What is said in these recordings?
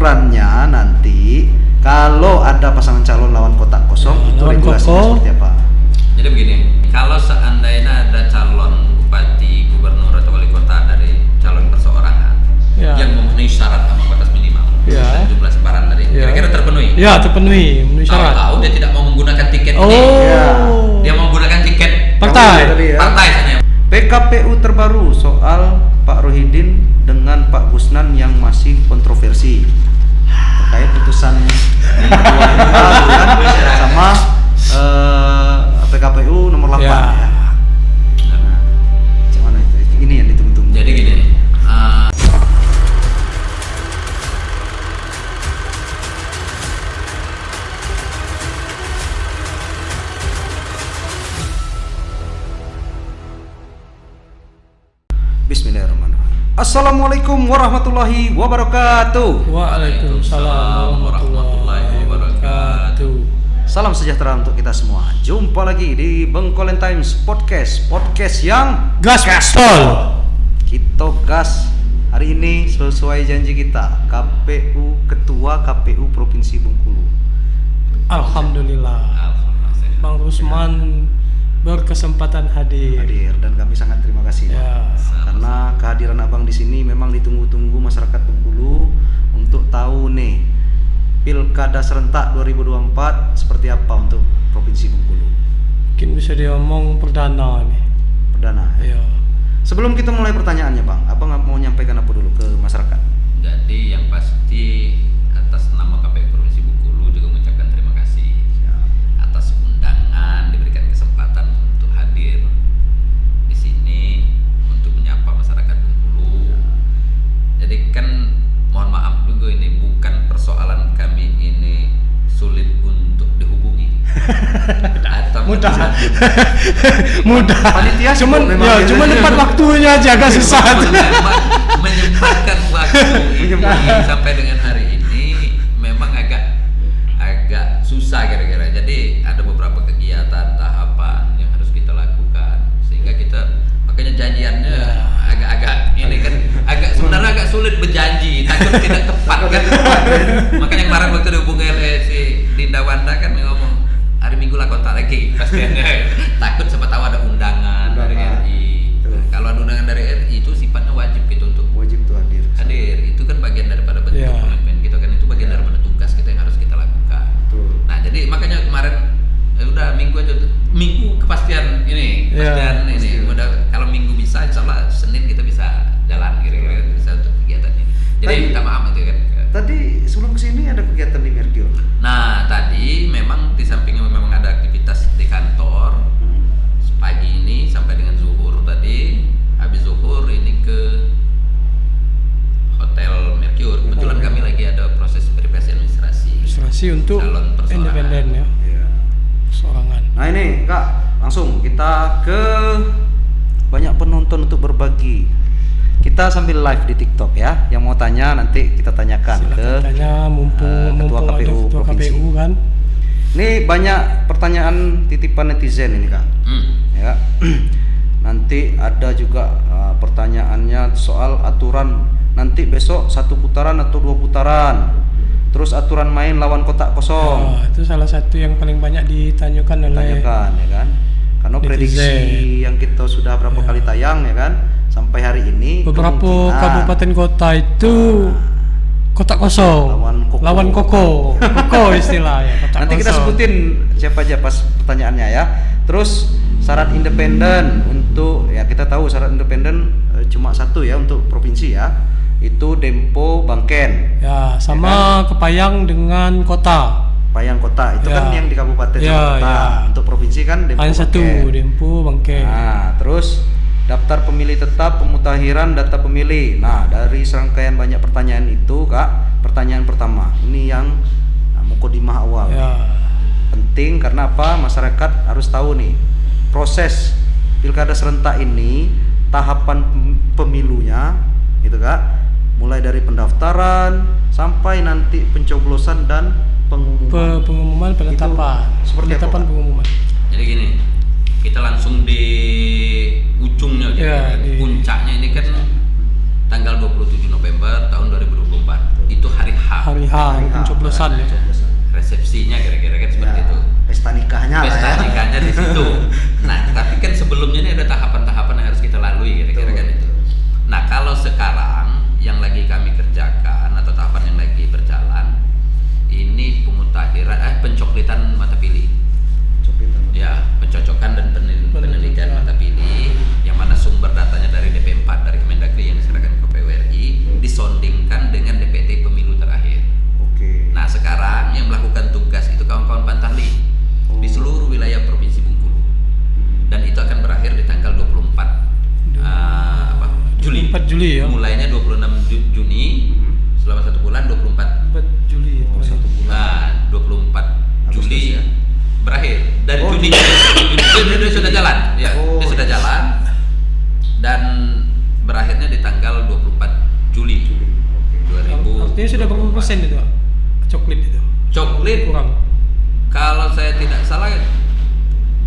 aturannya nanti kalau ada pasangan calon lawan kotak kosong itu regulasinya seperti apa? Jadi begini, kalau seandainya ada calon bupati, gubernur atau wali kota dari calon perseorangan yang memenuhi syarat ambang batas minimal dan jumlah sebaran dari kira-kira terpenuhi. Ya, terpenuhi, memenuhi syarat. Tahu dia tidak mau menggunakan tiket ini. Dia mau menggunakan tiket partai sana. PKPU terbaru soal Pak Rohidin dengan Pak Gusnan yang masih kontroversi terkait putusan yang kedua kan sama PKPU nomor 8 ya. Nah, gimana itu? Ini yang ditunggu-tunggu. Jadi gini. Bismillahirrahmanirrahim. Assalamualaikum warahmatullahi wabarakatuh. Waalaikumsalam warahmatullahi wabarakatuh. Salam sejahtera untuk kita semua. Jumpa lagi di Bengkolen Times Podcast yang gaspol. Kita gas hari ini sesuai janji kita. Ketua KPU Provinsi Bengkulu. Alhamdulillah. Bang Rusman berkesempatan hadir dan kami sangat terima kasih karena kehadiran abang di sini memang ditunggu-tunggu masyarakat Bengkulu untuk tahu nih Pilkada serentak 2024 seperti apa untuk Provinsi Bengkulu. Mungkin bisa diomong perdana nih. Perdana. Ya. Sebelum kita mulai pertanyaannya bang, abang mau nyampaikan apa dulu ke masyarakat? Jadi yang pasti atas nama KPU Provinsi Bengkulu juga mengucapkan terima kasih atas undangan, diberikan kesempatan untuk hadir di sini untuk menyapa masyarakat Bengkulu. Jadi kan mohon maaf juga ini bukan persoalan kami ini sulit untuk dihubungi atau mudah. Panitia cuman tepat waktunya aja agak susah. Menyempatkan waktu ini sampai dengan hari ini memang agak susah kira-kira. Jadi ada beberapa kegiatan tahapan yang harus kita lakukan sehingga kita makanya janjiannya agak ini kan sebenarnya agak sulit berjanji, takut tidak tepat kan. Makanya kemarin waktu dihubungi oleh si Dinda Wanda kan ngomong hari Minggu lah kontak lagi pastinya. Takut siapa tahu ada undangan dari RI. Kalau ada undangan dari RI itu sifatnya wajib gitu untuk tuh hadir. Itu kan bagian daripada bentuk komitmen kita kan, itu bagian daripada tugas kita yang harus kita lakukan. Nah jadi makanya kemarin udah minggu aja tuh, minggu kepastian ini udah kalau minggu bisa insyaallah Senin kita bisa jalan kira-kira bisa untuk kegiatannya. Jadi minta maaf itu kan. Tadi sebelum kesini ada kegiatan di Mercure. Nah tadi memang di samping memang ada aktivitas di kantor pagi ini sampai dengan zuhur tadi. Habis zuhur ini ke Hotel Mercure. Kebetulan kami lagi ada proses verifikasi administrasi untuk independen ya. Sorangan. Nah ini Kak, langsung kita ke banyak penonton untuk berbagi. Kita sambil live di TikTok ya. Yang mau tanya nanti kita tanyakan. Silakan tanya mumpung Ketua KPU Ketua Provinsi. KPU kan. Ini banyak pertanyaan titipan netizen ini Kak. Ya. Nanti ada juga pertanyaannya soal aturan nanti besok 1 putaran atau 2 putaran. Terus aturan main lawan kotak kosong. Itu salah satu yang paling banyak ditanyakan ya kan. Karena prediksi yang kita sudah berapa kali tayang ya kan, sampai hari ini beberapa kabupaten kota itu kotak kosong lawan koko istilahnya. Nanti kita sebutin siapa aja pas pertanyaannya ya. Terus syarat independen untuk kita tahu syarat independen cuma satu ya untuk provinsi ya. Itu Dempo Bangken. Ya, sama ya kan? Kepayang dengan kota. Kepayang kota itu kan yang di kabupaten kota. Ya. Untuk provinsi kan Dempo Bangken. Satu Dempo Bangken. Nah, terus daftar pemilih tetap, pemutahiran data pemilih. Nah, dari serangkaian banyak pertanyaan itu, Kak, pertanyaan pertama. Ini yang mukodimah awal. Ya. Penting karena apa? Masyarakat harus tahu nih proses Pilkada serentak ini, tahapan pemilunya gitu Kak. Mulai dari pendaftaran sampai nanti pencoblosan dan pengumuman penetapan. Penetapan pengumuman. Jadi gini, kita langsung di ujungnya gitu. Puncaknya ini kan tanggal 27 November tahun 2024. Itu hari H. Hari pencoblosan ya. Pencoblosan. resepsinya kira-kira kan seperti Ya, itu. Pesta nikahnya lah Pesta ya. nikahnya di situ. Nah, tapi kan sebelumnya ini ada tahapan-tahapan yang harus kita lalui kira-kira kan itu. Nah, kalau sekarang yang lagi kami kerjakan atau tahapan yang lagi berjalan ini pencoklitan mata pilih. Pencocokan. Ya, pencocokan dan penelitian mata pilih yang mana sumber datanya dari DP4 dari Kemendagri yang diserahkan ke KPU RI disondingkan dengan DPT pemilu terakhir. Oke. Nah, sekarang yang melakukan tugas itu kawan-kawan Pantarli di seluruh wilayah Provinsi Bengkulu. Dan itu akan berakhir di tanggal 24 Juli. 4 Juli ya. Mulainya 26 Juni selama 1 bulan 24 4 Juli. Oh, 1 bulan. Nah, 24 Agustus Juli ya? berakhir. Dari Oh, Juni dia sudah jalan. Ya, Oh, dia sudah iya. jalan dan berakhirnya di tanggal 24 Juli Juli. Oke. 2000. Artinya sudah berapa persen itu, Pak? Coklit itu? Coklit Kurang. kalau saya tidak salah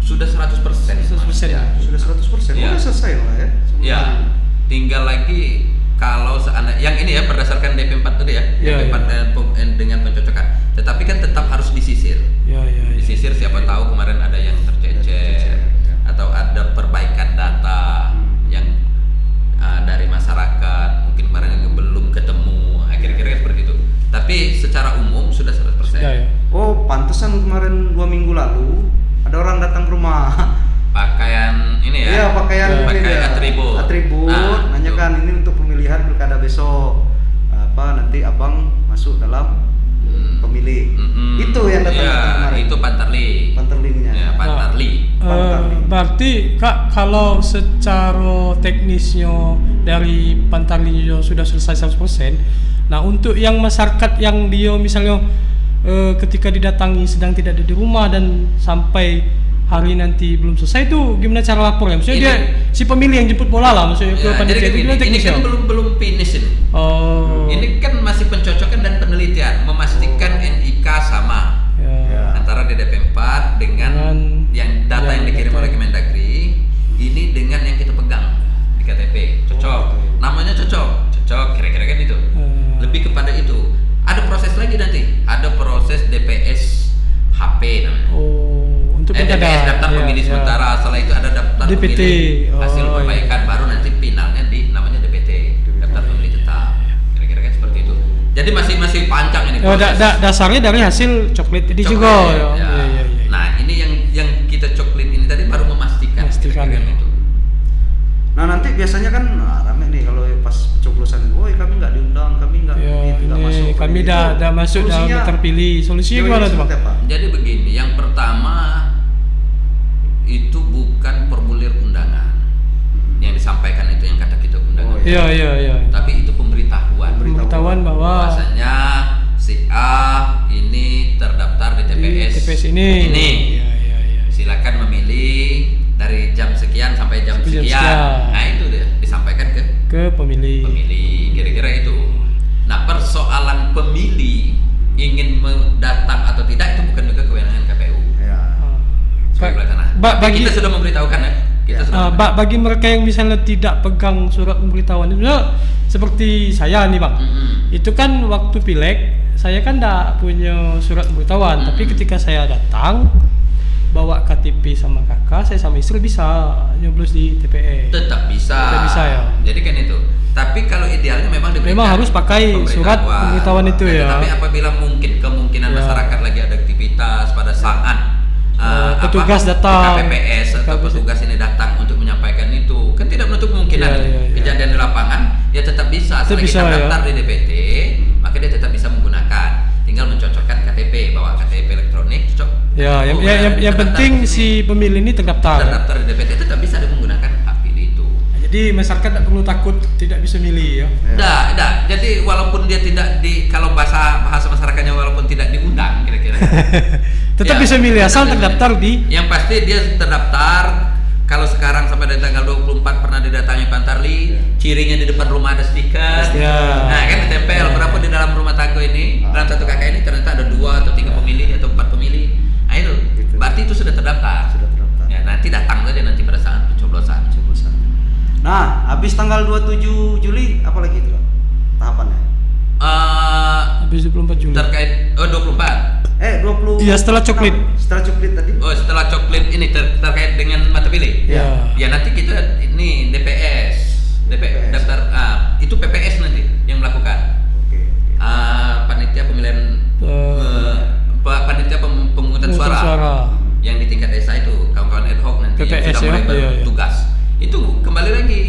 sudah 100%. 100%. Ya. Sudah 100%. Iya. Udah selesai lah ya. Ya, tinggal lagi kalau yang ini ya berdasarkan DP4 tadi ya, Iya, DP4 dengan pencocokan. Tetapi kan tetap harus disisir. Ya, ya, ya. Disisir siapa tahu kemarin ada yang tercecer ya. atau ada perbaikan data yang dari masyarakat mungkin kemarin yang belum ketemu kira-kira seperti itu. Tapi secara umum sudah 100%. Sudah ya. Oh, pantesan kemarin 2 minggu lalu ada orang datang ke rumah. Pakaian ini ya. Iya, pakaian Ya. ini Pakai dia. atribut. Atribut. Nah, Nanyakan ini untuk pemilihan pilkada besok. Nanti abang masuk dalam pemilih. Itu yang datang Iya, kemarin. itu Pantarli. Panterlinya. Ya, Pantarli. Berarti Kak, kalau secara teknisnya dari Pantarli sudah selesai 100%, nah untuk yang masyarakat yang dia misalnya ketika didatangi sedang tidak ada di rumah dan sampai hari nanti belum selesai itu gimana cara lapor ya? Maksudnya dia si pemilih yang jemput bola lah maksudnya ke Ya, jadi panitia itu begini, gimana ini teknisnya? kan belum finish ini. Oh. Ini kan masih pencocokan dan penelitian, memastikan NIK sama Ya. antara DDP4 dengan yang data yang dikirim oleh Kemendagri ini dengan yang kita pegang di KTP. Cocok. Namanya cocok, kira-kira kan itu. Lebih kepada itu. Ada proses lagi nanti. Ada proses DPS HP namanya. Oh, untuk DPS pilkada. daftar Ya, pemilih ya. sementara. Setelah itu ada daftar DPT. pemilih hasil Oh, perbaikan baru nanti finalnya di namanya DPT, daftar pemilih tetap. Kira-kira kan seperti itu. Jadi masih panjang ini Oh, proses. dasarnya dari hasil coklit ini Coklit, juga ya. ya. Iya, iya, iya. Nah, ini yang kita coklit ini tadi baru memastikan. Memastikan, kira-kira ya. itu. Nah, nanti biasanya kan rame nih kalau pas pencoblosan, "Woi, kami nggak diundang, kami nggak Ya, tidak ini masuk." kami Itu dah masuk dalam solusinya- terpilih. Solusinya gimana tuh, Bang? seperti apa? Jadi begini, yang pertama itu bukan formulir undangan yang disampaikan itu yang kata kita undangan. Oh, Iya, iya, iya. Tapi itu pemberitahuan. Pemberitahuan bahwa Bahwasanya si A ini terdaftar di TPS, TPS ini. Iya, iya, iya. Silakan memilih dari jam sekian sampai jam Sampai jam sekian. sekian. Nah, itu dia disampaikan ke Ke pemilih. pemilih, kira-kira itu. Nah, persoalan pemilih ingin datang atau tidak itu bukan juga kewenangan KPU Ya. sebagai pelaksana. Ba- Tapi bagi- kita sudah memberitahukan ya. Kita Ya. sudah memberitahukan. Bagi mereka yang misalnya tidak pegang surat pemberitahuan itu seperti saya nih, Bang. Mm-mm. Itu kan waktu pileg saya kan tidak punya surat pemberitahuan, tapi ketika saya datang bawa KTP sama kakak, saya sama istri bisa nyoblos di TPS. Tetap bisa. Tetap bisa, ya. Jadi kan itu. Tapi kalau idealnya memang diberikan Memang harus pakai surat pemberitahuan itu, Nah, ya. Tapi apabila kemungkinan Ya. masyarakat lagi ada aktivitas pada saat petugas datang. KPPS atau petugas ini datang untuk menyampaikan itu, kan tidak menutup kemungkinan Ya, ya, ya. kejadian di lapangan, ya tetap bisa. Tetap Selagi bisa, ya. daftar di DPT, maka dia tetap bisa menggunakan. Tinggal mencocokkan KTP, bawa KTP elektronik, cocok. Ya, yang penting si pemilih ini terdaftar. Terdaftar di DPT tetap bisa dia menggunakan hak pilih itu. Jadi masyarakat tidak perlu takut tidak bisa milih ya. Dah. Jadi walaupun dia tidak kalau bahasa masyarakatnya walaupun tidak diundang kira-kira. Tetap Ya, bisa milih asal tetap terdaftar di. Yang pasti dia terdaftar. Kalau sekarang sampai dari tanggal 24 pernah didatangi Pantarli, cirinya di depan rumah ada stiker. Ya. Nah, kan ditempel berapa di dalam rumah tangga ini, dalam satu kakak ini ternyata ada 2 atau 3 pemilih atau 4 pemilih. Nah, itu. Gitu. Berarti itu sudah terdaftar. Sudah terdaftar. Ya, nanti datang saja nanti pada saat pencoblosan. Nah, habis tanggal 27 Juli apa lagi itu, Pak? Tahapannya? habis 24 Juli. terkait 24. 20. Iya, setelah coklit. Setelah coklit tadi. Oh, setelah coklit ini terkait dengan mata pilih. Ya. Ya nanti kita ini DPS. Daftar itu PPS nanti yang melakukan. Oke. Panitia pemilihan panitia pemungutan suara yang di tingkat desa itu kawan-kawan ad hoc nanti PPS yang sudah mulai ya? bertugas. Itu kembali lagi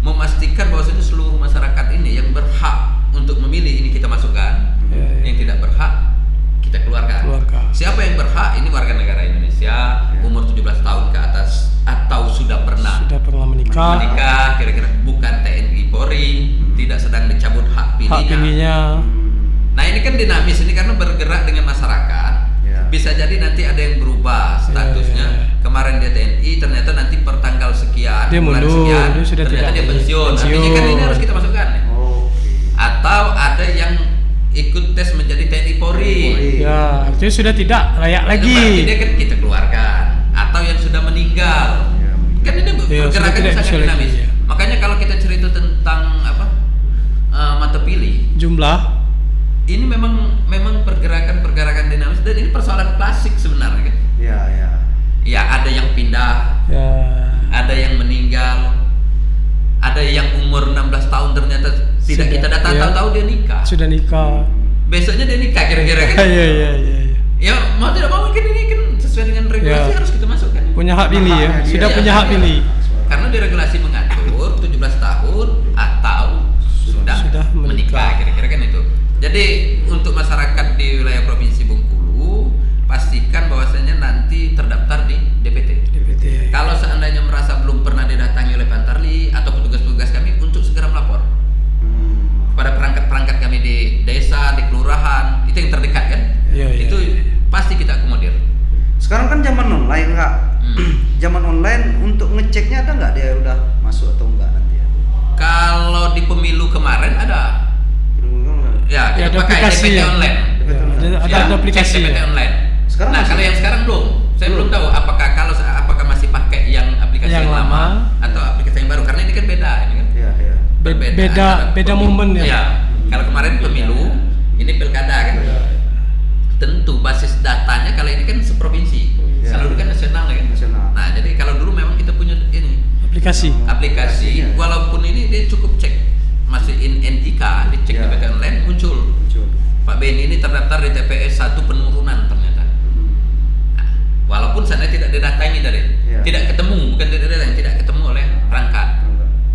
memastikan bahwasanya seluruh masyarakat ini yang berhak untuk memilih ini kita masukkan, yang tidak berhak kita keluarkan. Siapa yang berhak ini warga negara Indonesia umur 17 tahun ke atas atau sudah pernah menikah, kira-kira bukan TNI Polri, tidak sedang dicabut hak pilihnya. Nah ini kan dinamis ini karena bergerak dengan masyarakat. Bisa jadi nanti ada yang berubah statusnya. Kemarin dia TNI, ternyata nanti per tanggal sekian, dia bulan mundur, sekian, dia sudah ternyata tidak dia pensiun. Artinya kan ini harus kita masukkan. Atau ada yang ikut tes menjadi TNI Polri. Ya, artinya sudah tidak layak lagi. Berarti dia kan kita keluarkan. Atau yang sudah meninggal. Kan ini pergerakan sangat dinamis. Makanya kalau kita cerita tentang mata pilih, jumlah ini memang pergerakan dinamis dan ini persoalan klasik sebenarnya kan. Ya ada yang pindah, ada yang meninggal, ada yang umur 16 tahun ternyata tidak kita data tahu-tahu dia nikah. Sudah nikah. Besoknya dia nikah kira-kira kan. Iya. Ya mau tidak mau mungkin ini kan sesuai dengan regulasi harus kita masukkan. Punya hak pilih ya. Sudah punya hak pilih. Karena di regulasi mengatur 17 tahun atau sudah menikah kira-kira kan itu. Jadi untuk masyarakat di wilayah Provinsi Bengkulu pastikan bahwasanya nanti terdaftar di DPT. Kalau seandainya merasa belum pernah didatangi oleh Pantarli atau petugas-petugas kami untuk segera melapor kepada perangkat-perangkat kami di desa, di kelurahan, itu yang terdekat kan? Itu pasti kita akomodir. Sekarang kan zaman online Kak. Zaman online untuk ngeceknya ada nggak dia udah masuk atau enggak nanti ya? Kalau di pemilu kemarin ada. Ya, kita pakai DPT online. Ada aplikasi DPT online. Sekarang kalau yang sekarang belum. Saya belum tahu apakah masih pakai yang aplikasi yang lama atau aplikasi yang baru karena ini kan beda ini kan. Beda momen ya. Ya. Kalau kemarin pemilu, ini pilkada kan. Tentu basis datanya kalau ini kan seprovinsi. Kalau dulu kan nasional ya kan. Nah, jadi kalau dulu memang kita punya ini aplikasi. Walaupun ini dia cukup cek masih NIK, dicek di DPT online muncul. Pak Beni ini terdaftar di TPS 1 penurunan ternyata. Nah, walaupun sana tidak didatangi tidak ketemu, bukan tidak ketemu oleh perangkat.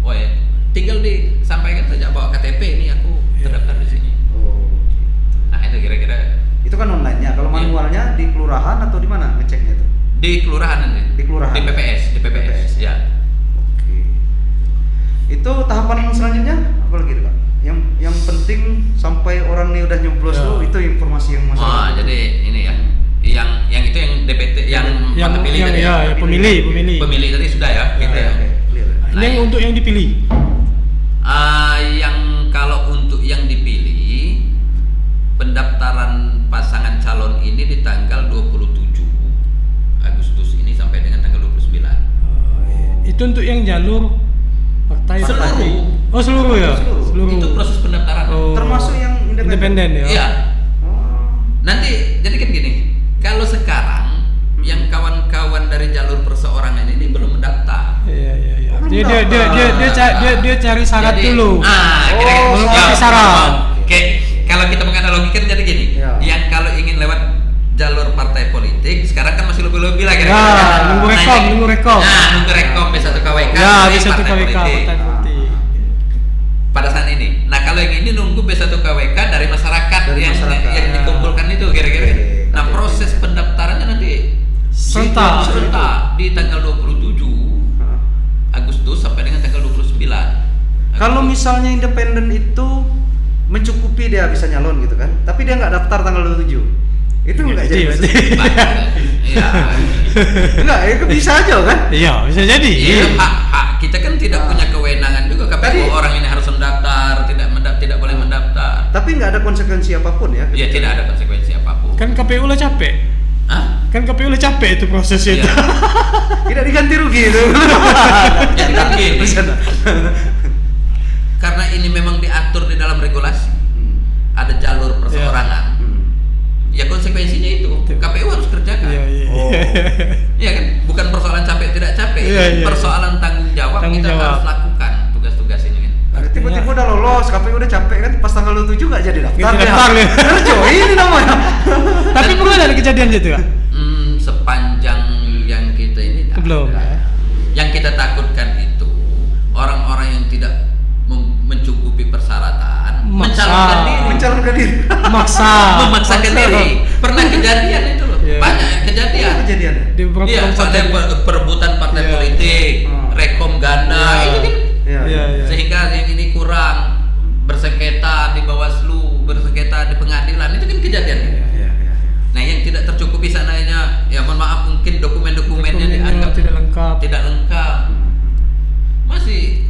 Oh ya, tinggal disampaikan saja bawa KTP ini aku terdaftar di sini. Nah itu kira-kira. Itu kan online-nya. Kalau manualnya di kelurahan atau di mana ngeceknya itu? Di kelurahan nanti. Di kelurahan. Di PPS. Ya. Oke. Itu tahapan selanjutnya apa lagi Kak? Yang penting sampai orang ini udah nyoblos tuh itu informasi yang masuk. Jadi ini ya. Yang itu yang DPT yang mata pilih tadi. Pemilih tadi sudah ya. Gitu ya. Ini yang untuk yang dipilih. Yang kalau untuk yang dipilih pendaftaran pasangan calon ini di tanggal 27 Agustus ini sampai dengan tanggal 29. Itu untuk yang jalur partai seluruh ya. Seluruh. Itu proses pendaftaran. Termasuk yang independen ya. Iya. Nanti jadi kan gini. Kalau sekarang yang kawan-kawan dari jalur perseorangan ini belum mendaftar. Iya. Dia cari syarat dulu. Kira-kira syarat. Oke. Kalau kita menganalogikan jadi gini. Yang kalau ingin lewat jalur partai politik sekarang kan masih lebih lah kira-kira. Nunggu rekom. Nunggu rekom B1 KWK. B1 KWK partai politik. Pada saat ini. Nah, kalau yang ini nunggu B1 KWK dari masyarakat yang dikumpulkan itu kira-kira. Nah, proses pendaftarannya nanti serentak di tanggal 27 Agustus sampai dengan tanggal 29. Kalau misalnya independen itu mencukupi dia bisa nyalon gitu kan, tapi dia nggak daftar tanggal 27. Itu nggak jadi. Iya. Enggak, itu bisa aja kan? Iya, bisa jadi. Iya, hak kita kan tidak punya kewenangan juga KPU orang ini harus mendaftar, tidak boleh mendaftar. Tapi nggak ada konsekuensi apapun ya? Iya, tidak ada konsekuensi apapun. Kan KPU lah capek. Kan KPU lah capek itu prosesnya. Iya. Tidak diganti rugi itu. Jadi kan gini. Karena ini memang diatur di dalam regulasi. Ada jalur Iya kan, bukan persoalan capek tidak capek, Iya. persoalan tanggung jawab Tanggung kita jawab. harus lakukan tugas-tugas ini kan. Tiba-tiba udah lolos, KPU udah capek kan, pas tanggal 27 nggak jadi daftar. Nggak jadi daftar, ya. Kerja ini namanya. Tapi pernah ada kejadian gitu Kak? Sepanjang yang kita ini tak Belum, ada. ya. Yang kita takutkan itu orang-orang yang tidak mencukupi persyaratan Mencalonkan diri. memaksakan diri. Pernah kejadian itu loh. Iya. Banyak kejadian. Kejadiannya. Di beberapa Iya, tempat ada perebutan partai Iya. politik, rekom ganda, Iya. itu kan Iya. Iya. sehingga yang ini kurang, bersengketa di Bawaslu, bersengketa di pengadilan, itu kan kejadian. Iya, iya. Nah, yang tidak tercukupi sananya, ya mohon maaf mungkin dokumen-dokumennya dianggap tidak lengkap, tidak lengkap, masih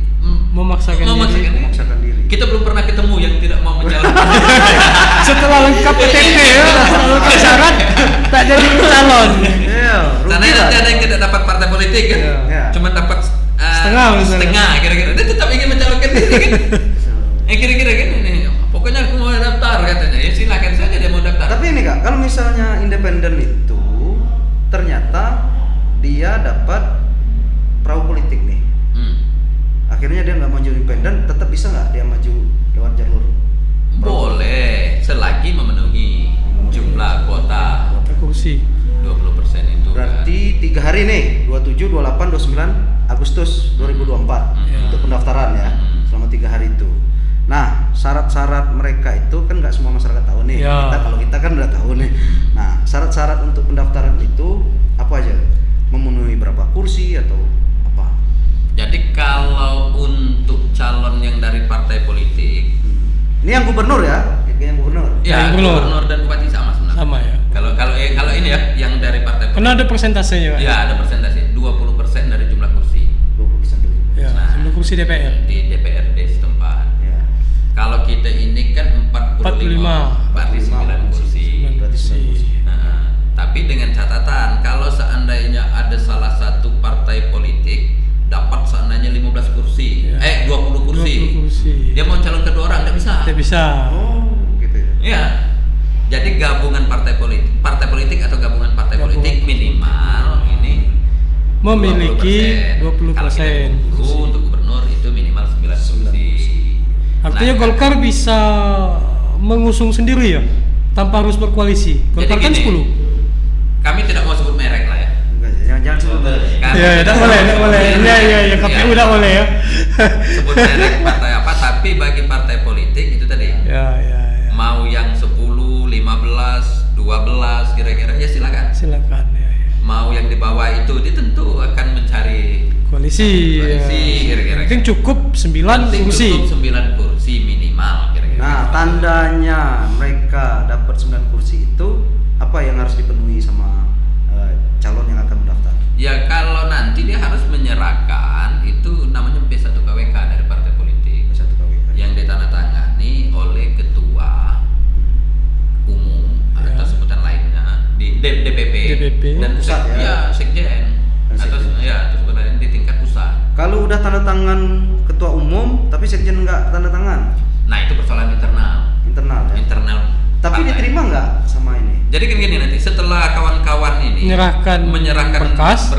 memaksakan diri. Memaksakan diri. Kita belum pernah ketemu yang tidak mau mencalonkan. Setelah lengkap PTP ya, lengkap syarat tak jadi calon. Iya, rugi Karena nanti lah. ada yang tidak dapat partai politik kan, Iya. cuma dapat Setengah misalnya. setengah kira-kira. Dia tetap ingin mencalonkan diri kan. Kira-kira kan ini. Pokoknya aku mau daftar katanya. Ya silakan saja dia mau daftar. Tapi ini Kak, kalau misalnya independen itu ternyata dia dapat perahu politik nih. Akhirnya dia nggak maju independen, tetap bisa nggak dia maju lewat jalur? Boleh selagi memenuhi jumlah kuota Kota kursi. 20% itu. Berarti 3 hari nih, 27, 28, 29 Agustus 2024 untuk pendaftaran ya, selama 3 hari itu. Nah, syarat-syarat mereka itu kan nggak semua masyarakat tahu nih. Ya. Kalau kita kan udah tahu nih. Nah, syarat-syarat untuk pendaftaran itu apa aja? Memenuhi berapa kursi atau apa? Jadi kalau untuk calon yang dari partai politik, Ini yang gubernur ya, yang gubernur. ya Yang gubernur. gubernur dan bupati sama sebenarnya. Sama ya. Kalau ini ya yang dari partai politik. Karena ada persentasenya Pak. Ya ada persentase 20% dari jumlah kursi 20% dulu. Ya, Nah. jumlah kursi DPR. di DPRD setempat. Ya. Kalau kita ini kan 45, berarti 9 kursi. Berarti 9 kursi. Nah, tapi dengan catatan kalau seandainya ada salah satu partai politik dapat seandainya 15 kursi, Ya. 20 kursi. 20 kursi. Dia mau calon kedua orang tidak bisa. Tidak bisa. Oh, gitu ya. Iya. Jadi gabungan partai politik atau gabungan partai Gabungan. politik minimal ini Memiliki 20%. Kalau kita 20%. untuk gubernur itu minimal 9 kursi. Artinya Nah, Golkar bisa mengusung sendiri ya, tanpa harus berkoalisi. Golkar kan gini, 10. Kami tidak mau sebut merek lah ya. Enggak, jangan sebut. Kami Iya, tidak boleh, tidak boleh. Iya, KPU tidak boleh ya. Sebut merek partai apa, tapi bagi partai politik itu tadi Ya. mau yang 10, 15, 12 kira-kira ya silakan. Silakan. Ya. Mau yang di bawah itu dia tentu akan mencari Koalisi. Koalisi, kira-kira. Mungkin cukup 9 penting kursi. cukup 9 kursi minimal kira-kira. Nah, tandanya mereka dapat 9 kursi itu apa yang harus dipenuhi sama calon yang akan mendaftar? Ya kalau nanti dia harus menyerahkan itu namanya B1 KWK dari partai politik Satu KWK. yang ditandatangani oleh ketua umum Ya. atau sebutan lainnya di DPP dan Pusat, ya. ya sekjen Dan atau sekjen. ya atau sebutan lain di tingkat pusat. Kalau udah tanda tangan ketua umum tapi sekjen nggak tanda tangan, Nah itu persoalan internal internal ya. internal. Tapi partai. diterima nggak sama ini? Jadi kan gini nanti setelah kawan-kawan ini menyerahkan berkas,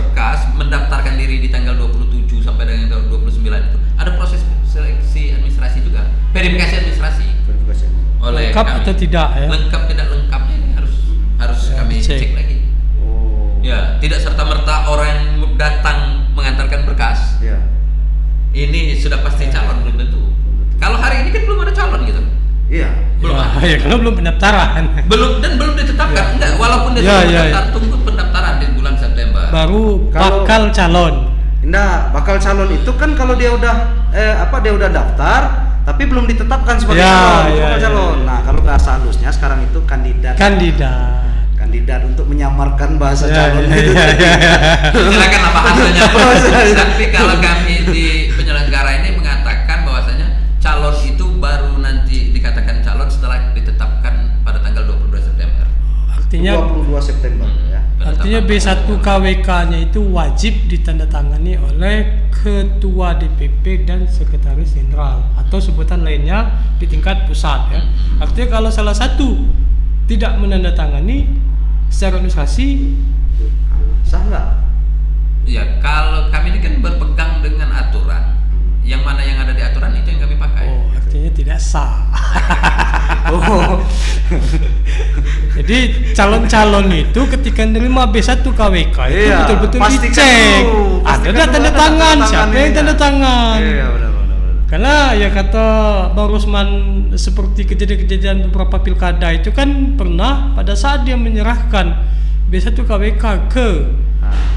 mendaftarkan diri di tanggal 27 sampai dengan tanggal 29 itu ada proses seleksi administrasi juga, verifikasi administrasi Verifikasi. oleh Lengkap kami. atau tidak ya? Lengkap tidak lengkapnya ini harus Ya, kami cek. cek lagi. Oh. Ya, tidak serta merta orang yang datang mengantarkan berkas Ya. ini sudah pasti calon belum tentu. Kalau hari ini kan belum ada calon gitu. Iya. Belum ada. Ya, karena belum pendaftaran. Belum ditetapkan. Ya. Enggak, walaupun dia Ya, sudah ya, mendaftar, tunggu pendaftaran di bulan September. Baru Kalau- bakal calon. Nah, bakal calon itu kan kalau dia udah dia udah daftar tapi belum ditetapkan sebagai Ya, calon, ya, bakal ya. calon. Nah, kalau bahasa halusnya sekarang itu kandidat. Kandidat untuk menyamarkan bahasa Ya, calon ya, itu. ya, ya, ya. Silakan apa bahasanya. Bahasanya. Tapi kalau kami di penyelenggara ini mengatakan bahwasanya calon itu baru nanti dikatakan calon setelah ditetapkan pada tanggal 22 September. Artinya 22 September ya. Artinya B1 KWK-nya itu wajib ditandatangani oleh Ketua DPP dan Sekretaris Jenderal atau sebutan lainnya di tingkat pusat ya. Artinya kalau salah satu tidak menandatangani secara administrasi Sah nggak? Ya kalau kami ini kan berpegang dengan aturan. Yang mana yang ada di aturan itu yang kami pakai. Oh, artinya tidak sah. Oh. Jadi calon-calon itu ketika nerima B1 KWK itu Iya, betul-betul pastikan dicek. dulu, Ada pastikan nggak dulu tanda ada tangan? tanda Siapa tangan yang ini, tanda ya. tangan? Iya, benar. Karena ya kata Bang Rosman, seperti kejadian-kejadian beberapa pilkada itu kan pernah pada saat dia menyerahkan B1 KWK ke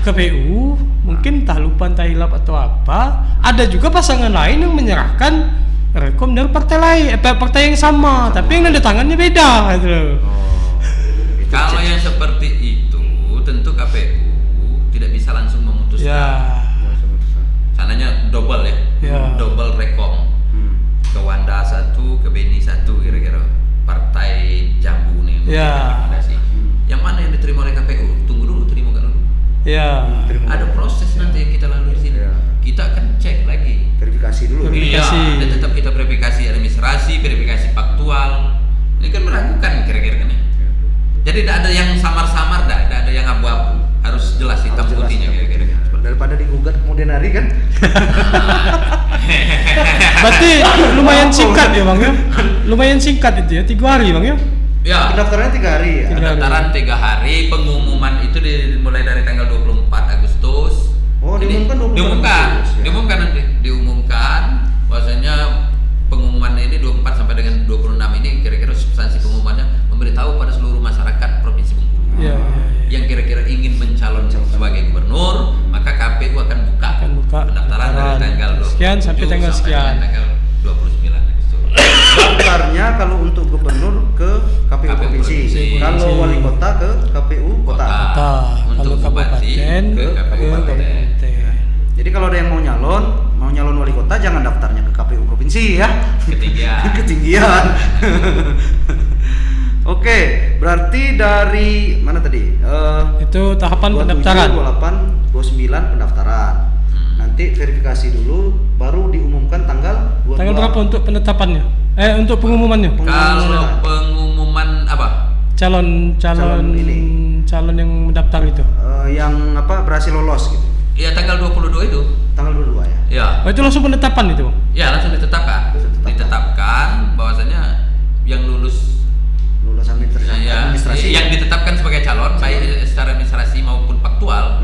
KPU, mungkin entah lupa entah hilap atau apa, ada juga pasangan lain yang menyerahkan rekom dari partai lain, partai yang sama, tapi yang tanda tangannya beda gitu loh. Kalau yang seperti itu tentu KPU tidak bisa langsung memutuskan. Ya. Sananya double ya, Ya. double rekom ke Wanda satu, ke Beni satu kira-kira partai Jambu nih. Ya. Rekomendasi. Yang mana yang diterima oleh KPU? Tunggu dulu, terima gak dulu? Ya. Ada proses nanti yang kita lalui di sini. Ya. Kita akan cek lagi. Verifikasi dulu. Verifikasi. Iya, dan tetap kita verifikasi administrasi, verifikasi faktual. Ini kan meragukan kira-kira kan ya. Jadi tidak ada yang samar-samar, tidak ada yang abu-abu. Harus jelas hitam Harus jelas, putihnya hitam kira-kira. putihnya. Daripada digugat kemudian hari kan. Berarti lumayan singkat ya Bang ya? Lumayan singkat itu ya, 3 hari Bang ya? Ya, Pendaftarannya 3 hari ya. pendaftaran 3 hari, pengumuman itu dimulai dari tanggal 24 Agustus. Oh, Jadi, diumumkan 24 diumumkan, Agustus, ya. diumumkan nanti, diumumkan bahwasanya pengumuman ini 24 sampai dengan 26 ini kira-kira substansi pengumumannya memberitahu pada seluruh masyarakat Provinsi Bengkulu. Iya, Yang kira-kira ingin mencalonkan sebagai gubernur, maka KPU akan buka, pendaftaran dari tanggal 27 sekian sampai tanggal sekian. dengan tanggal 29 Agustus. Daftarnya kalau untuk gubernur ke KPU KPU provinsi, provinsi. kalau wali kota ke KPU kota. Kota. Untuk Kalau bupati kabupaten ke ke kabupaten. kabupaten. Jadi kalau ada yang mau nyalon wali kota jangan daftarnya ke KPU provinsi ya. Ketinggian. Ketinggian. Oke, berarti dari mana tadi? Itu tahapan 27, pendaftaran. 28, 29 pendaftaran. Nanti verifikasi dulu, baru diumumkan tanggal 22. Tanggal berapa untuk penetapannya? Untuk pengumumannya? Kalau pengumuman apa? Calon yang mendaftar itu. Yang apa berhasil lolos gitu. Ya tanggal 22 itu. Tanggal 22 ya. Ya. Oh, itu langsung penetapan itu, Bang? Ya langsung ditetapkan. Ditetapkan bahwasanya yang lulus administrasi. yang ditetapkan sebagai calon baik secara administrasi maupun faktual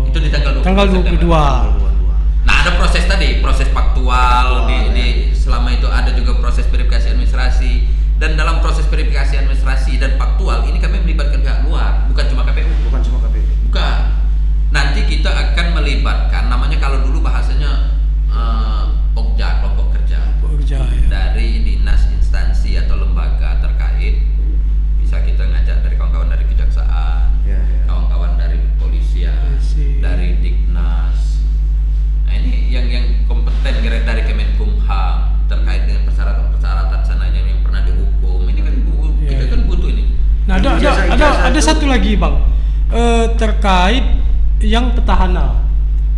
itu di tanggal 22. Tanggal 22. Nah, ada proses tadi, proses faktual di selama itu ada juga proses verifikasi administrasi, dan dalam proses verifikasi administrasi dan faktual ini kami melibatkan pihak luar, bukan cuma KPU. Bukan cuma KPU. Bukan. Nanti kita akan melibatkan, namanya kalau dulu bahasanya POKJA, kelompok kerja. Kerja, ya. Dari dinas, instansi atau lembaga terkait. Bisa kita ngajak dari kawan-kawan dari kejaksaan, Ya. kawan-kawan dari kepolisian, Polisi. dari Dignas. Nah, ini yang kompeten dari Kemenkumham terkait dengan persyaratan sananya yang pernah dihukum. Ini kan kita kan butuh ini. Nah, ada satu lagi, Bang. Terkait yang petahana.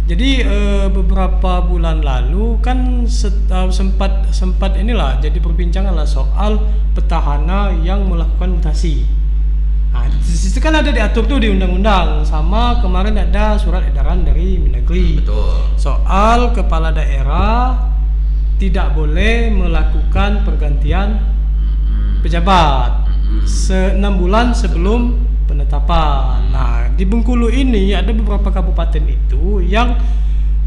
Jadi beberapa bulan lalu kan sempat inilah jadi perbincangan lah soal petahana yang melakukan mutasi. Nah, di situ kan ada diatur tuh di undang-undang, sama kemarin ada surat edaran dari Mendagri. Betul. Soal kepala daerah tidak boleh melakukan pergantian pejabat 6 bulan sebelum penetapan. Nah, di Bengkulu ini ada beberapa kabupaten itu yang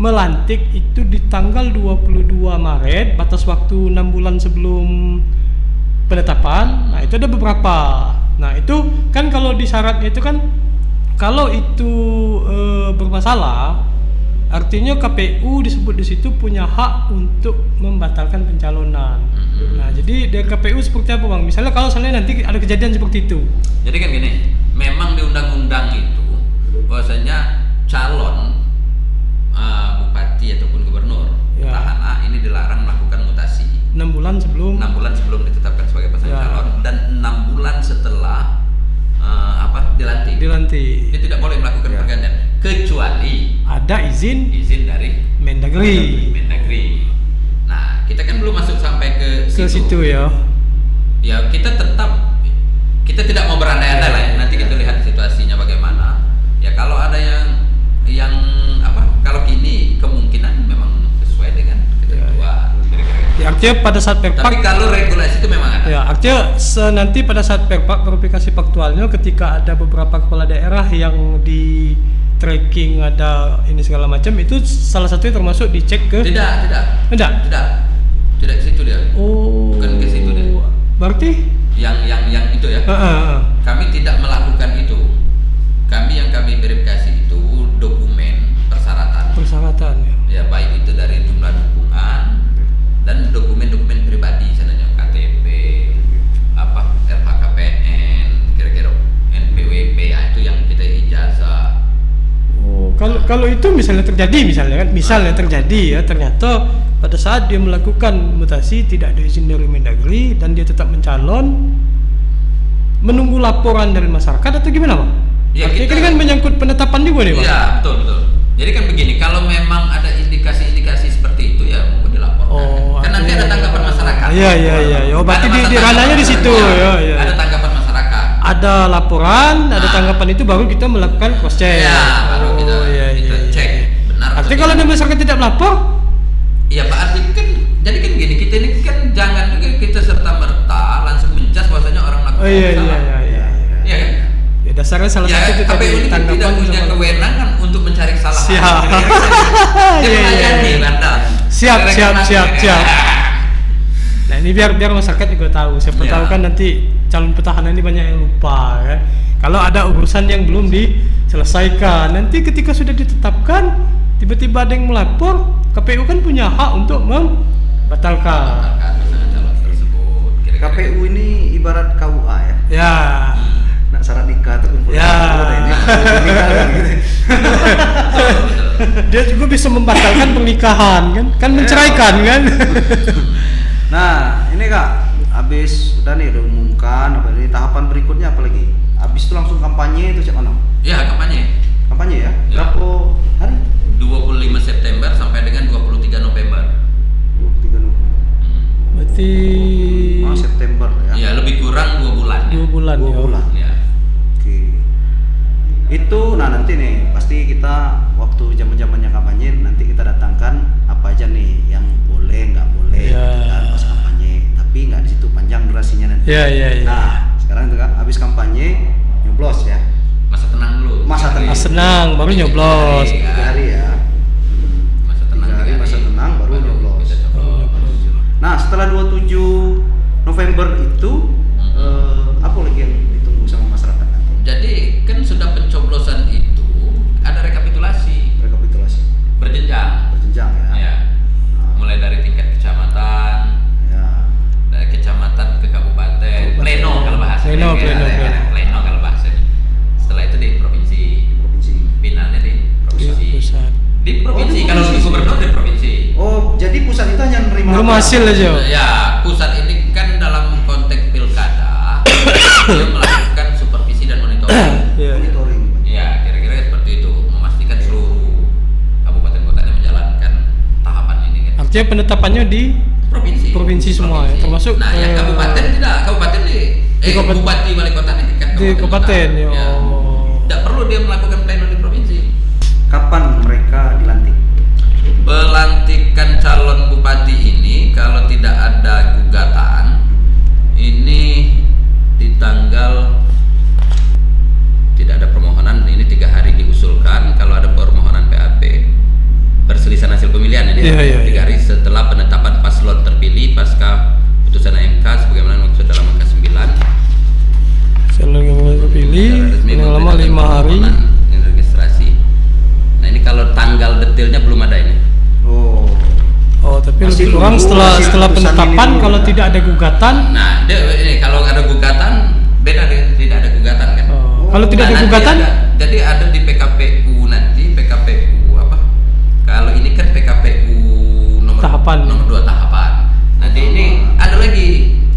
melantik itu di tanggal 22 Maret, batas waktu 6 bulan sebelum penetapan. Nah, itu ada beberapa. Nah, itu kan kalau di syaratnya itu kan kalau itu bermasalah, artinya KPU disebut di situ punya hak untuk membatalkan pencalonan. Nah, jadi dari KPU seperti apa, Bang? Misalnya kalau nanti ada kejadian seperti itu. Jadi kan gini, memang di undang-undang itu bahwasanya calon bupati ataupun gubernur petahana ini dilarang melakukan mutasi 6 bulan sebelum ditetapkan sebagai pasangan calon, dan 6 bulan setelah dilantik. Dia tidak boleh melakukan pergantian kecuali ada izin dari Mendagri. Nah, kita kan belum masuk sampai ke situ ya. Ya, kita tidak mau berandai-andai lah ya. Nanti kita lihat situasinya bagaimana. Ya, kalau ada yang Ya, artinya pada saat Tapi perpak kalau regulasi itu memang ada. ya, artinya nanti pada saat perpak verifikasi faktualnya ketika ada beberapa kepala daerah yang di tracking ada ini segala macam, itu salah satunya termasuk dicek ke Tidak. enggak? Tidak ke situ dia. Oh, Bukan ke situ dia. berarti Yang itu ya. Kami tidak melakukan itu. Yang kami verifikasi itu dokumen persyaratan. Ya, baik itu dari jumlah dukungan dan dokumen-dokumen pribadi, misalnya KTP, LHKPN, kira-kira NPWP, itu yang kita ijazah. Oh, kalau itu misalnya terjadi ya, ternyata pada saat dia melakukan mutasi tidak ada izin dari Mendagri dan dia tetap mencalon, menunggu laporan dari masyarakat atau gimana, Bang? Ya, artinya ini kan menyangkut penetapan juga nih, Bang. Iya, betul. Jadi kan begini, kalau memang ada indikasi-indikasi seperti itu ya mungkin dilaporkan. Oh, kan nanti ada tanggapan masyarakat. Iya. Oh, berarti di ranahnya di situ. Ya. Ada tanggapan masyarakat. Ada laporan, ada tanggapan, itu baru kita melakukan cross check. Ya, baru kita cek benar. Artinya kalau ada masyarakat tidak melapor, iya, Pak, arti kan jadi kan gini, kita ini kan jangan juga kita serta merta langsung menjas bahwasanya orang melakukan salah. Iya. Iya kan? Ya, dasarnya salah Ya, satu itu KPU tadi ini kan tidak punya kewenangan untuk mencari kesalahan. Siap. Dia Iya. melayani Anda. Siap. Nah, ini biar masyarakat juga tahu. Siapa Ya. tahu kan nanti calon petahana ini banyak yang lupa kan. Kalau ada urusan yang belum diselesaikan, nanti ketika sudah ditetapkan tiba-tiba ada yang melapor, KPU kan punya hak untuk membatalkan. Pasangan calon tersebut. Kira-kira KPU ini ibarat KUA ya. Ya. Nak syarat nikah tuh kumpul. Ya. Betul. Dia juga bisa membatalkan pernikahan kan menceraikan kan. Nah, ini Kak, habis udah umumkan apa ini tahapan berikutnya apa lagi? Habis itu langsung kampanye itu cak mana? Ya, kampanye. Kampanye ya? Ya. Berapa hari? 25 September sampai dengan 23 November. 23 November. Berarti September ya. Ya, lebih kurang 2 bulan. 2 bulan 2 ya. bulan. Ya. Oke. Itu nanti nih pasti kita waktu zaman-zamannya kampanye nanti kita datangkan apa aja nih yang boleh nggak boleh Ya. gitu kan pas kampanye, tapi nggak di situ panjang durasinya nanti. Ya. Nah, sekarang itu kan habis kampanye nyoblos ya. Masa tenang dulu. Masa tenang. Senang baru nyoblos. 3 hari ya. Masa tenang. 3 hari masa tenang baru nyoblos. kita coblos. Nah, setelah 27 November itu apa lagi yang ditunggu sama masyarakat nanti? Jadi kan sudah pencoblosan itu ada rekapitulasi Rekapitulasi berjenjang. berjenjang ya. Ya. Mulai dari tingkat kecamatan, Ya. dari kecamatan ke kabupaten, pleno kalau bahasa. Pleno. Pleno kalau bahasanya. Setelah itu di provinsi. Provinsi. Finalnya di provinsi. Pusat. Di provinsi, Oh, di kalau provinsi. gubernur di provinsi. Oh, jadi pusat itu hanya menerima Belum laporan? hasil aja. Ya, pusat ini kan dalam konteks pilkada dia melakukan supervisi dan monitoring. Iya. Monitoring. Ya, kira-kira seperti itu, memastikan seluruh kabupaten kotanya menjalankan tahapan ini kan. Artinya penetapannya di provinsi semua ya, termasuk Nah, yang kabupaten tidak, kabupaten di bupati wali kota di tingkat di kabupaten ya. Ya. Tidak perlu dia melakukan pleno di provinsi. Kapan mereka dilantik? Pelantikan calon bupati ini kalau tidak ada gugatan ini di tanggal, tidak ada permohonan ini 3 hari diusulkan. Kalau ada permohonan PAP perselisihan hasil pemilihan ini Iya, 3 hari setelah penetapan paslon terpilih pasca putusan MK sebagaimana maksud dalam angka 9. Calon yang terpilih Resmi paling lama 5 hari. permohonan ini registrasi. Nah, ini kalau tanggal detailnya belum ada ini. Oh, Tapi Masih lebih kurang nunggu setelah hasil putusan penetapan ini dulu, kalau kan? tidak ada gugatan. Nah, ini kalau ada gugatan beda dengan tidak ada gugatan kan. Kalau tidak ada Nah, nanti gugatan, jadi ada di PKPU nanti, PKPU apa? Kalau ini kan PKPU nomor Tahapan. nomor 2 tahapan. Nanti ini ada lagi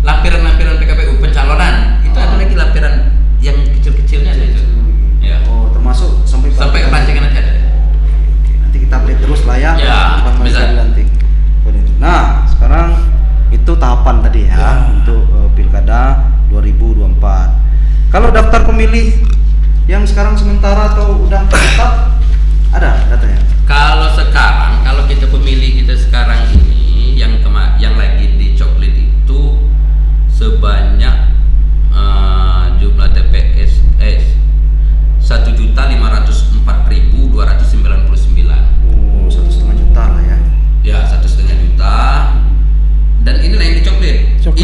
lampiran-lampiran PKPU pencalonan. Itu ada lagi lampiran yang kecil-kecilnya ada itu. Ya. Oh, termasuk sampai Sampai pelantikan nanti ada. Oke, nanti kita update terus lah ya. Ya, kapan mereka bisa. dilantik. Nah, sekarang itu tahapan tadi ya, untuk pilkada 2024. Kalau daftar pemilih yang sekarang sementara atau udah tetap ada datanya? Kalau sekarang, kalau kita pemilih kita sekarang ini yang lagi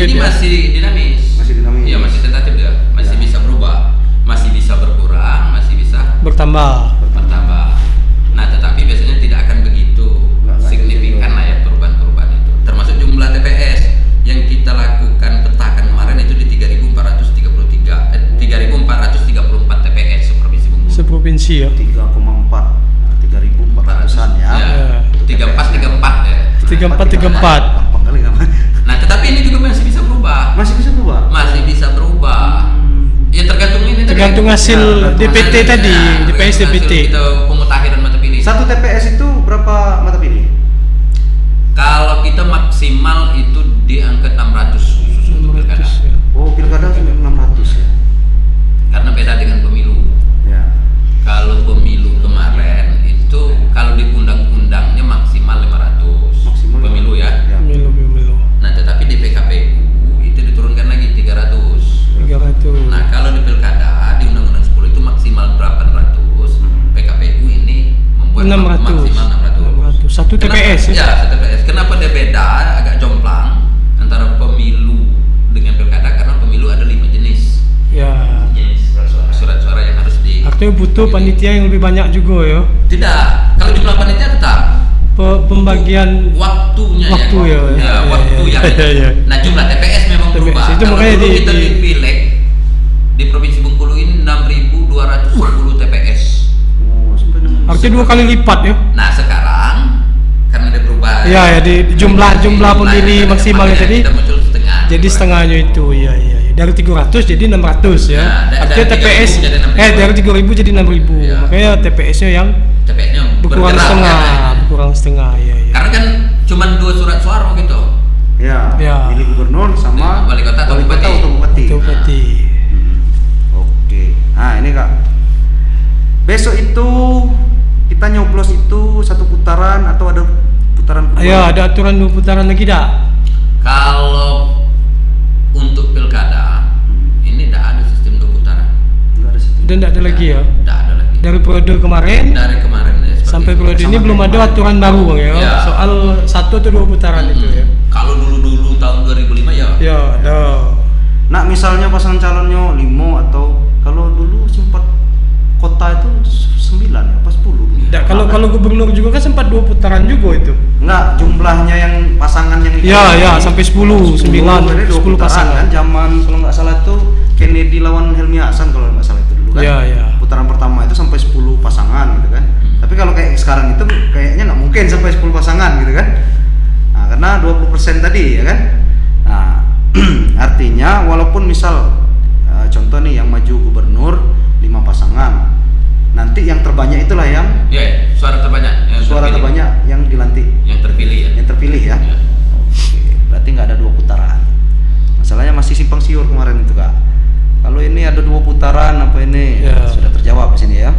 fluid ini ya. masih dinamis. Masih dinamis. Iya, masih tentatif dia. Masih Ya. bisa berubah, masih bisa berkurang, masih bisa bertambah. bertambah. Nah, tetapi biasanya tidak akan begitu Nggak signifikan gitu. lah ya perubahan-perubahan itu. Termasuk jumlah TPS yang kita lakukan petakan kemarin itu di 3.434 TPS seprovinsi Bengkulu. Seprovinsi ya. 3,4 3.400-an ya. Ya. 3434 ya. 3434. Gampang kali kan. Nah, tetapi ini juga masih bisa berubah. Masih bisa berubah. Masih bisa berubah. Ya tergantung ini tadi. Tergantung hasil Ya, DPT Hasil- tadi, ya, DPS hasil DPT. Kita pemutakhiran mata pilih. Satu TPS itu berapa mata pilih? Kalau kita maksimal itu di angka 600 khusus untuk pilkada. 600 ya. Oh, pilkada sampai 600 ya. Karena beda dengan pemilu. Ya. Kalau pemilu kemarin itu kalau di undang-undangnya maksimal 500. Maksimal Pemilu ya. Pemilu. Nah, tetapi di PKPU itu diturunkan lagi 300. 300. Nah, kalau di pilkada di Undang-Undang 10 itu maksimal 800. PKPU ini membuat 600. maksimal 600. 600. Satu TPS ya. Ya, satu TPS. Kenapa dia beda agak jomplang antara pemilu dengan pilkada? Karena pemilu ada 5 jenis. Ya. Surat suara yang harus di Artinya butuh panitia yang lebih banyak juga ya. Tidak. Kalau jumlah panitia tetap. Pembagian Waktunya Waktu ya. Ya, waktu Ya, yang ya, ya. Nah, jumlah TPS memang TPS berubah. itu Kalau makanya dulu di- kita di- dipilih di Provinsi Bengkulu ini 6.210 TPS. Oh, sampai 600. artinya 2 kali lipat ya. Nah, sekarang karena ada perubahan. Iya, ya, di jumlah pemilih Nah, maksimalnya makanya tadi. kita muncul setengah. Jadi setengahnya itu, iya. Dari 300 jadi 600 ya. Nah, Artinya dari 3.000 TPS jadi 6.000. dari 3.000 jadi 6.000. Iya. Makanya TPS-nya yang TPS-nya berkurang bergerak, setengah, kan. berkurang setengah, iya. Karena kan cuma 2 surat suara gitu. Ya. Ya. Pilih gubernur sama Wali kota atau bupati. atau bupati. Itu berarti. Oke. Nah, ini Kak. Besok itu kita nyoblos itu satu putaran atau ada putaran kedua? Ayo, ada aturan 2 putaran lagi dak? Kalau untuk pilkada ini tidak ada sistem 2 putaran. Enggak ada sistem. Dan tidak ada lagi ya. Tidak ada lagi. Dari periode kemarin Dari kemarin ya, seperti sampai itu. periode ini Sama belum kayak ada kemarin. aturan baru Bang ya. Ya. Soal 1 atau 2 putaran itu ya. Kalau dulu tahun 2005 ya. Ya, ada. Nah, misalnya pasangan calonnya 5 atau kalau dulu sempat kota itu 9 ya, apa 10? Nggak, kalau gubernur juga kan sempat 2 putaran juga itu. Enggak, jumlahnya yang pasangan yang Ya, sampai 10, 9, berarti 10 putaran pasangan. kan. Zaman kalau nggak salah itu Kennedy lawan Helmi Hasan kalau nggak salah itu dulu kan. Ya. Putaran pertama itu sampai 10 pasangan gitu kan. Tapi kalau kayak sekarang itu kayaknya nggak mungkin sampai 10 pasangan gitu kan. Nah, karena 20% tadi ya kan. Nah, artinya walaupun misal contoh nih yang maju gubernur 5 pasangan. Nanti yang terbanyak itulah yang Ya, suara terbanyak. Yang suara terpilih. terbanyak yang dilantik, Yang terpilih ya. yang terpilih ya. Ya. Oke, berarti nggak ada 2 putaran. Masalahnya masih simpang siur kemarin itu Kak. Kalau ini ada 2 putaran apa ini Ya. sudah terjawab di sini ya.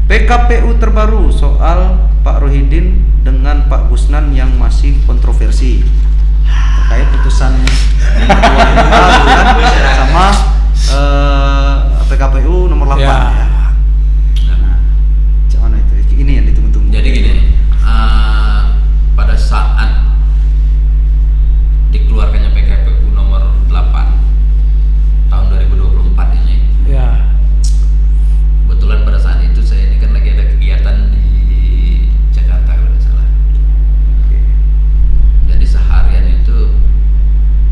PKPU terbaru soal Pak Rohidin dengan Pak Gusnan yang masih kontroversi terkait putusan yang kedua ini kan sama PKPU nomor 8 ya. Nah, macam mana itu? Ini yang ditunggu-tunggu. Jadi gini, pada saat dikeluarkannya PKPU nomor 8 tahun 2024 ini, Ya. kebetulan pada saat itu saya ini kan lagi ada kegiatan di Jakarta kalau tidak salah. Oke. Jadi seharian itu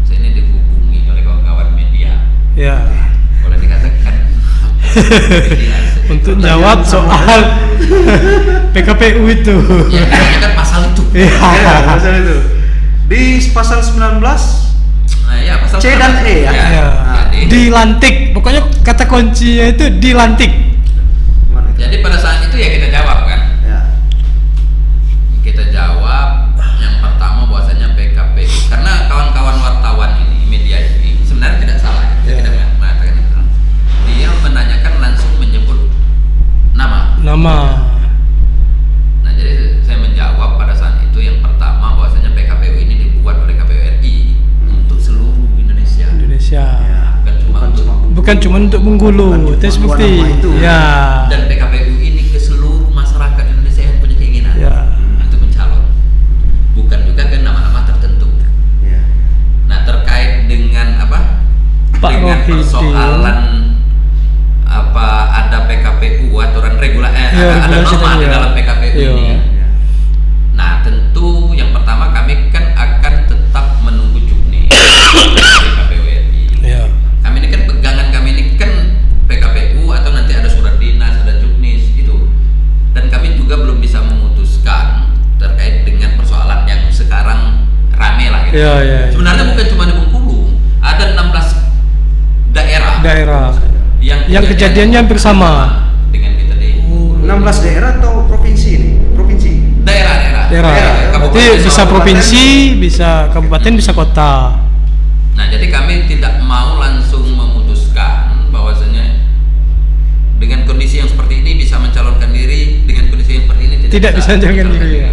saya ini dihubungi oleh kawan-kawan media, Ya. boleh dikatakan media. Untuk jawab soal PKPU itu. Ya, kayaknya kan pasal itu. Ya. Ya, pasal itu. Di pasal 19 Nah, ya pasal C dan E ya? Ya. Jadi, Dilantik. Pokoknya kata kuncinya itu dilantik. Gimana itu? jadi pada saat itu ya kita jawab kan. Ya. Kita jawab yang pertama bahwasanya PKPU karena kawan-kawan wartawan ini media ini sebenarnya tidak salah Ya. kita tidak mengatakan itu. Dia menanyakan langsung menyebut nama. Nah, jadi saya menjawab pada saat itu yang pertama bahwasanya PKPU ini dibuat oleh KPU RI untuk seluruh Indonesia. Indonesia. Ya. Bukan cuma untuk Bengkulu. Bukan Itu cuma seperti. dua nama itu. Ya. Dan PKPU ini ke seluruh masyarakat Indonesia yang punya keinginan Ya. untuk mencalon. Bukan juga ke nama-nama tertentu. Ya. Nah, terkait persoalan apa ada PKPU aturan ada norma di dalam PKPU ini. Nah, tentu yang pertama kami kan akan tetap menunggu juknis dari KPU RI. Kami ini kan pegangan kami ini kan PKPU atau nanti ada surat dinas, ada juknis itu. Dan kami juga belum bisa memutuskan terkait dengan persoalan yang sekarang rame lah gitu. Sebenarnya bukan cuma di Bengkulu, ada 16 daerah yang kejadiannya hampir sama dengan kita di 16 daerah atau provinsi ini? Provinsi. Daerah. Berarti bisa provinsi, bisa kabupaten, bisa kota. Nah, jadi kami tidak mau langsung memutuskan bahwasanya dengan kondisi yang seperti ini bisa mencalonkan diri, dengan kondisi yang seperti ini tidak bisa mencalonkan diri.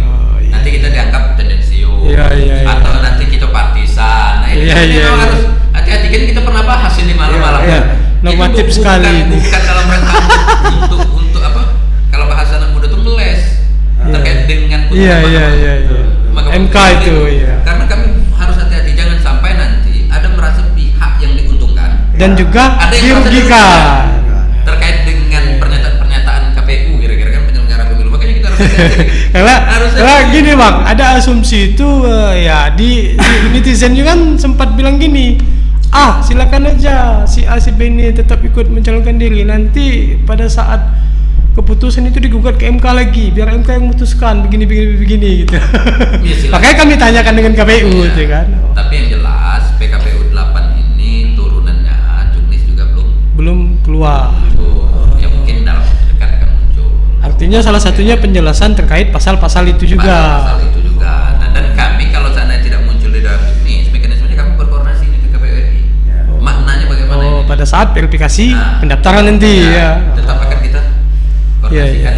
Nanti kita dianggap tendensius atau nanti kita partisan. Nah, ini memang harus hati-hati, kan kita pernah bahas ini malam-malam. Normatif itu sekali. Bukan dalam rangka untuk apa? Kalau bahasa anak muda itu meles terkait dengan MK itu. Karena kami harus hati-hati, jangan sampai nanti ada merasa pihak yang diuntungkan dan juga ada yang dirugikan terkait dengan pernyataan KPU kira-kira kan penyelenggara pemilu. Makanya kita harus hati-hati. Karena gini Bang, ada asumsi itu di netizen juga kan sempat bilang gini, silakan aja si A si B ini tetap ikut mencalonkan diri, nanti pada saat keputusan itu digugat ke MK lagi, biar MK yang memutuskan begini gitu. Makanya kami tanyakan dengan KPU gitu kan. Tapi yang jelas PKPU 8 ini turunannya juknis juga belum keluar. Ya mungkin dalam waktu dekat akan muncul. Artinya salah satunya penjelasan terkait pasal-pasal itu juga. Pasal itu juga. Nah, dan kami kalau seandainya tidak muncul di dalam juknis, mekanismenya kami berkoordinasi ini ke KPU RI. Maknanya bagaimana ini? Pada saat verifikasi pendaftaran nanti tetap akan kita koordinasikan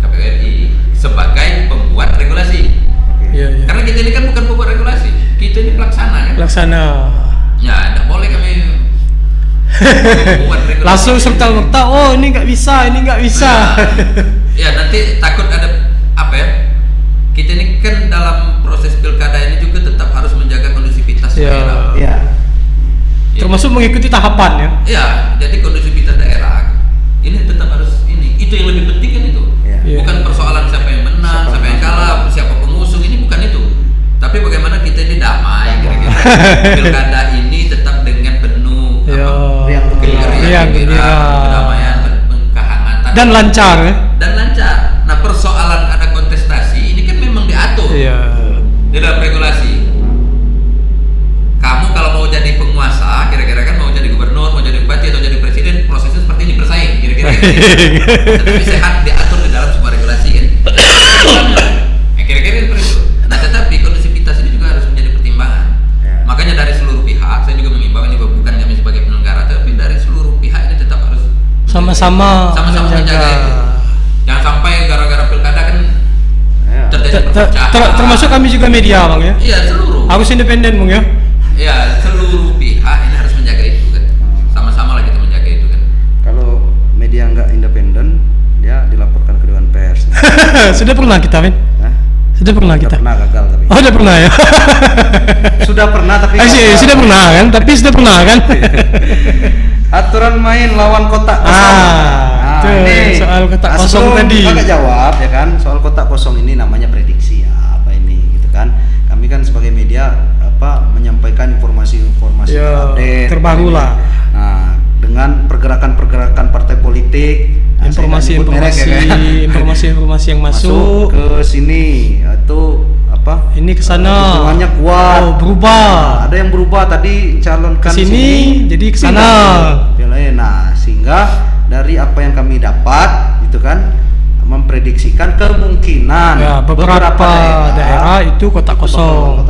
KPU RI sebagai pembuat regulasi. Karena kita ini kan bukan pembuat regulasi, kita ini pelaksana kan. Ya, tidak boleh kami membuat regulasi. Langsung serta-merta, ini nggak bisa. Ya nanti takut ada apa ya? Kita ini kan dalam proses pilkada ini juga tetap harus menjaga kondusivitas daerah. Termasuk mengikuti tahapan ya. Ya, jadi kondusivitas daerah ini tetap harus ini. Itu yang lebih penting kan itu. Bukan persoalan siapa yang menang, siapa yang kalah, siapa pengusung, ini bukan itu. Tapi bagaimana kita ini damai kira-kira. Pilkada ini tetap dengan penuh kedamaian, kehangatan dan lancar ya. Nah, persoalan ada kontestasi ini kan memang diatur di dalam regulasi. Kamu kalau mau jadi penguasa, kira-kira kan mau jadi gubernur, mau jadi bupati atau jadi presiden, prosesnya seperti ini, bersaing kira-kira gitu. Tetapi sehat diatur di dalam sebuah regulasi kan. Kira-kira seperti itu. Nah, tetapi kondusivitas ini juga harus menjadi pertimbangan. Makanya dari seluruh pihak, saya juga mengimbau, ini bukan kami sebagai penyelenggara, tapi dari seluruh pihak ini tetap harus sama-sama menjaga itu. Jangan sampai gara-gara pilkada kan terjadi perpecahan. Termasuk kami juga media Bang ya. Iya, seluruh. Harus independen Bang ya. Ya, seluruh pihak ini harus menjaga itu kan. Sama-sama lah kita menjaga itu kan. Kalau media nggak independen, dia dilaporkan ke Dewan Pers. Sudah pernah kita, Men? Sudah pernah kita. Pernah gagal tapi. Sudah pernah ya. Sudah pernah tapi. Sudah pernah kan? Tapi sudah pernah kan? Aturan main lawan kotak kosong. Ini soal kotak kosong tadi. Kakak jawab ya kan, soal kotak kosong ini namanya prediksi apa ini gitu kan. Kami kan sebagai media menyampaikan informasi-informasi terbaru lah. Nah, dengan pergerakan-pergerakan partai politik, informasi-informasi yang masuk ke sini itu ini ke sana. Hitungannya kuat. Berubah. Ada yang berubah tadi calonkan ke sini jadi ke sana. Nah, sehingga dari apa yang kami dapat itu kan memprediksikan kemungkinan beberapa daerah itu kotak kosong.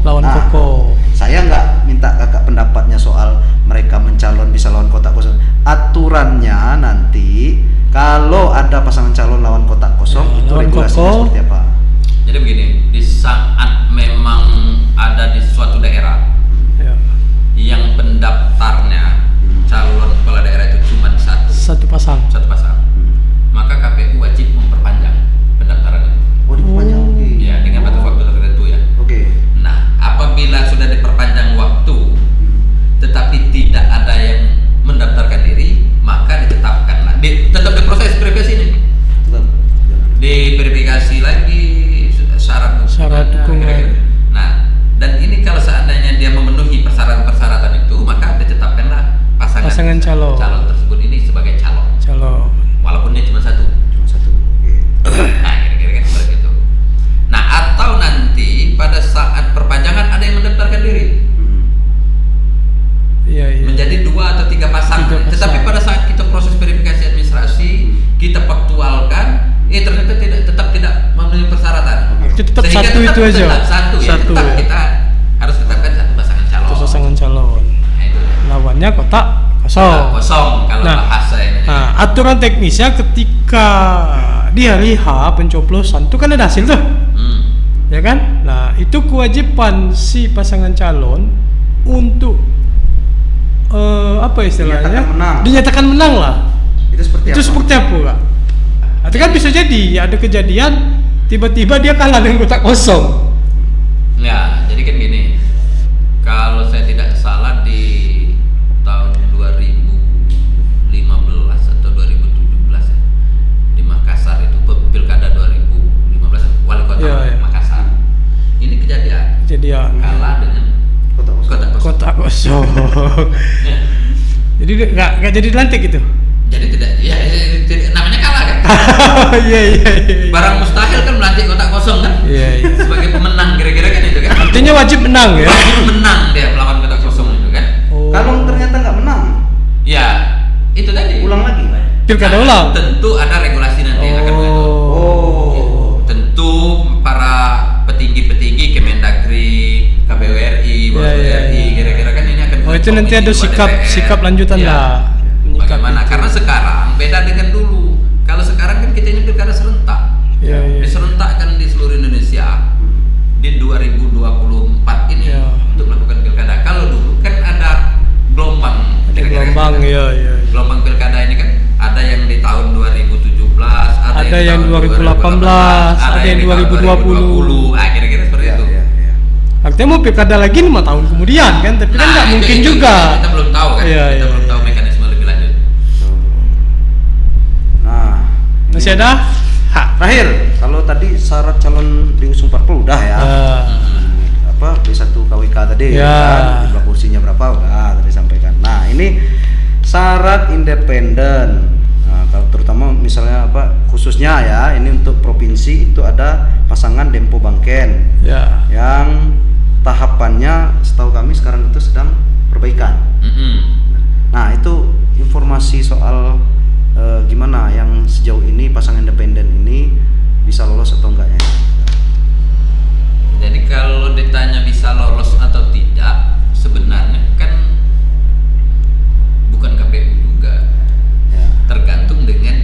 Lawan Koko. Saya nggak minta kakak pendapatnya soal mereka mencalon bisa lawan kotak kosong. Aturannya nanti kalau ada pasangan calon lawan kotak kosong itu regulasinya seperti apa? Jadi begini, di saat memang ada di suatu daerah yang pendaftarnya calon kepala daerah itu cuma satu pasang, maka KPU wajib memperpanjang pendaftaran itu. Diperpanjang lagi. Ya, dengan batas waktu tertentu ya. Nah, apabila sudah diperpanjang waktu, tetapi tidak ada yang satu aja. Tetap satu ya. Satu Tetap ya. kita harus tetapkan satu pasangan calon. Satu pasangan calon. Nah, itu. Lawannya kotak kosong. Kosong kalau bahasa ini. Nah, aturan teknisnya ketika di hari H pencoblosan itu kan ada hasil tuh. Ya kan? Nah, itu kewajiban si pasangan calon untuk apa istilahnya? Dinyatakan menang lah. Itu seperti apa? Kak? Itu kan bisa jadi ada kejadian tiba-tiba dia kalah dengan kotak kosong. Ya, jadi kan gini. Kalau saya tidak salah di tahun 2015 atau 2017 ya, di Makassar itu pilkada 2015 wali kota Ya. Makassar. Ini kejadian kalah dengan kotak kosong. Ya. Jadi nggak jadi dilantik gitu. Jadi tidak, ya namanya kalah kan. Iya. Barang mustahil kan melantik kotak kosong kan. Iya. Sebagai pemenang kira-kira kan itu kan. Artinya wajib menang ya. Wajib menang dia melawan kotak kosong itu kan. Kalau ternyata nggak menang, Ya, itu tadi. ulang lagi. Pilkada ulang. Tentu ada regulasi nanti yang akan mengatur. Tentu para petinggi-petinggi Kemendagri, KBWRI, BWRI, kira-kira kan ini akan. Itu nanti ada sikap lanjutan Ya. lah. Bagaimana? Karena sekarang beda dengan dulu. Kalau sekarang kan kita ini pilkada serentak. Iya. Diserentakkan di seluruh Indonesia di 2024 ini untuk melakukan pilkada. Kalau dulu kan ada gelombang. Ada gelombang, iya. Gelombang pilkada ini kan ada yang di tahun 2017, Ada yang 2018, ada yang 2020. Ah, kira-kira seperti itu. Artinya mau pilkada lagi 5 tahun kemudian kan, tapi kan nggak mungkin itu juga. Kita belum tahu kan. Kita belum tahu mekanisme lebih lanjut. Nah, Masih ada? terakhir, kalau tadi syarat calon diusung parpol udah ya. Apa B1 KWK tadi kan, jumlah kursinya berapa udah tadi sampaikan. Nah, ini syarat independen. Nah, kalau terutama misalnya apa khususnya ya, ini untuk provinsi itu ada pasangan Dempo Bangken. Ya. Yang tahapannya setahu kami sekarang itu sedang perbaikan. Nah, itu informasi soal gimana yang sejauh ini pasangan independen ini bisa lolos atau enggaknya. Jadi kalau ditanya bisa lolos atau tidak, sebenarnya kan bukan KPU juga. Ya. Tergantung dengan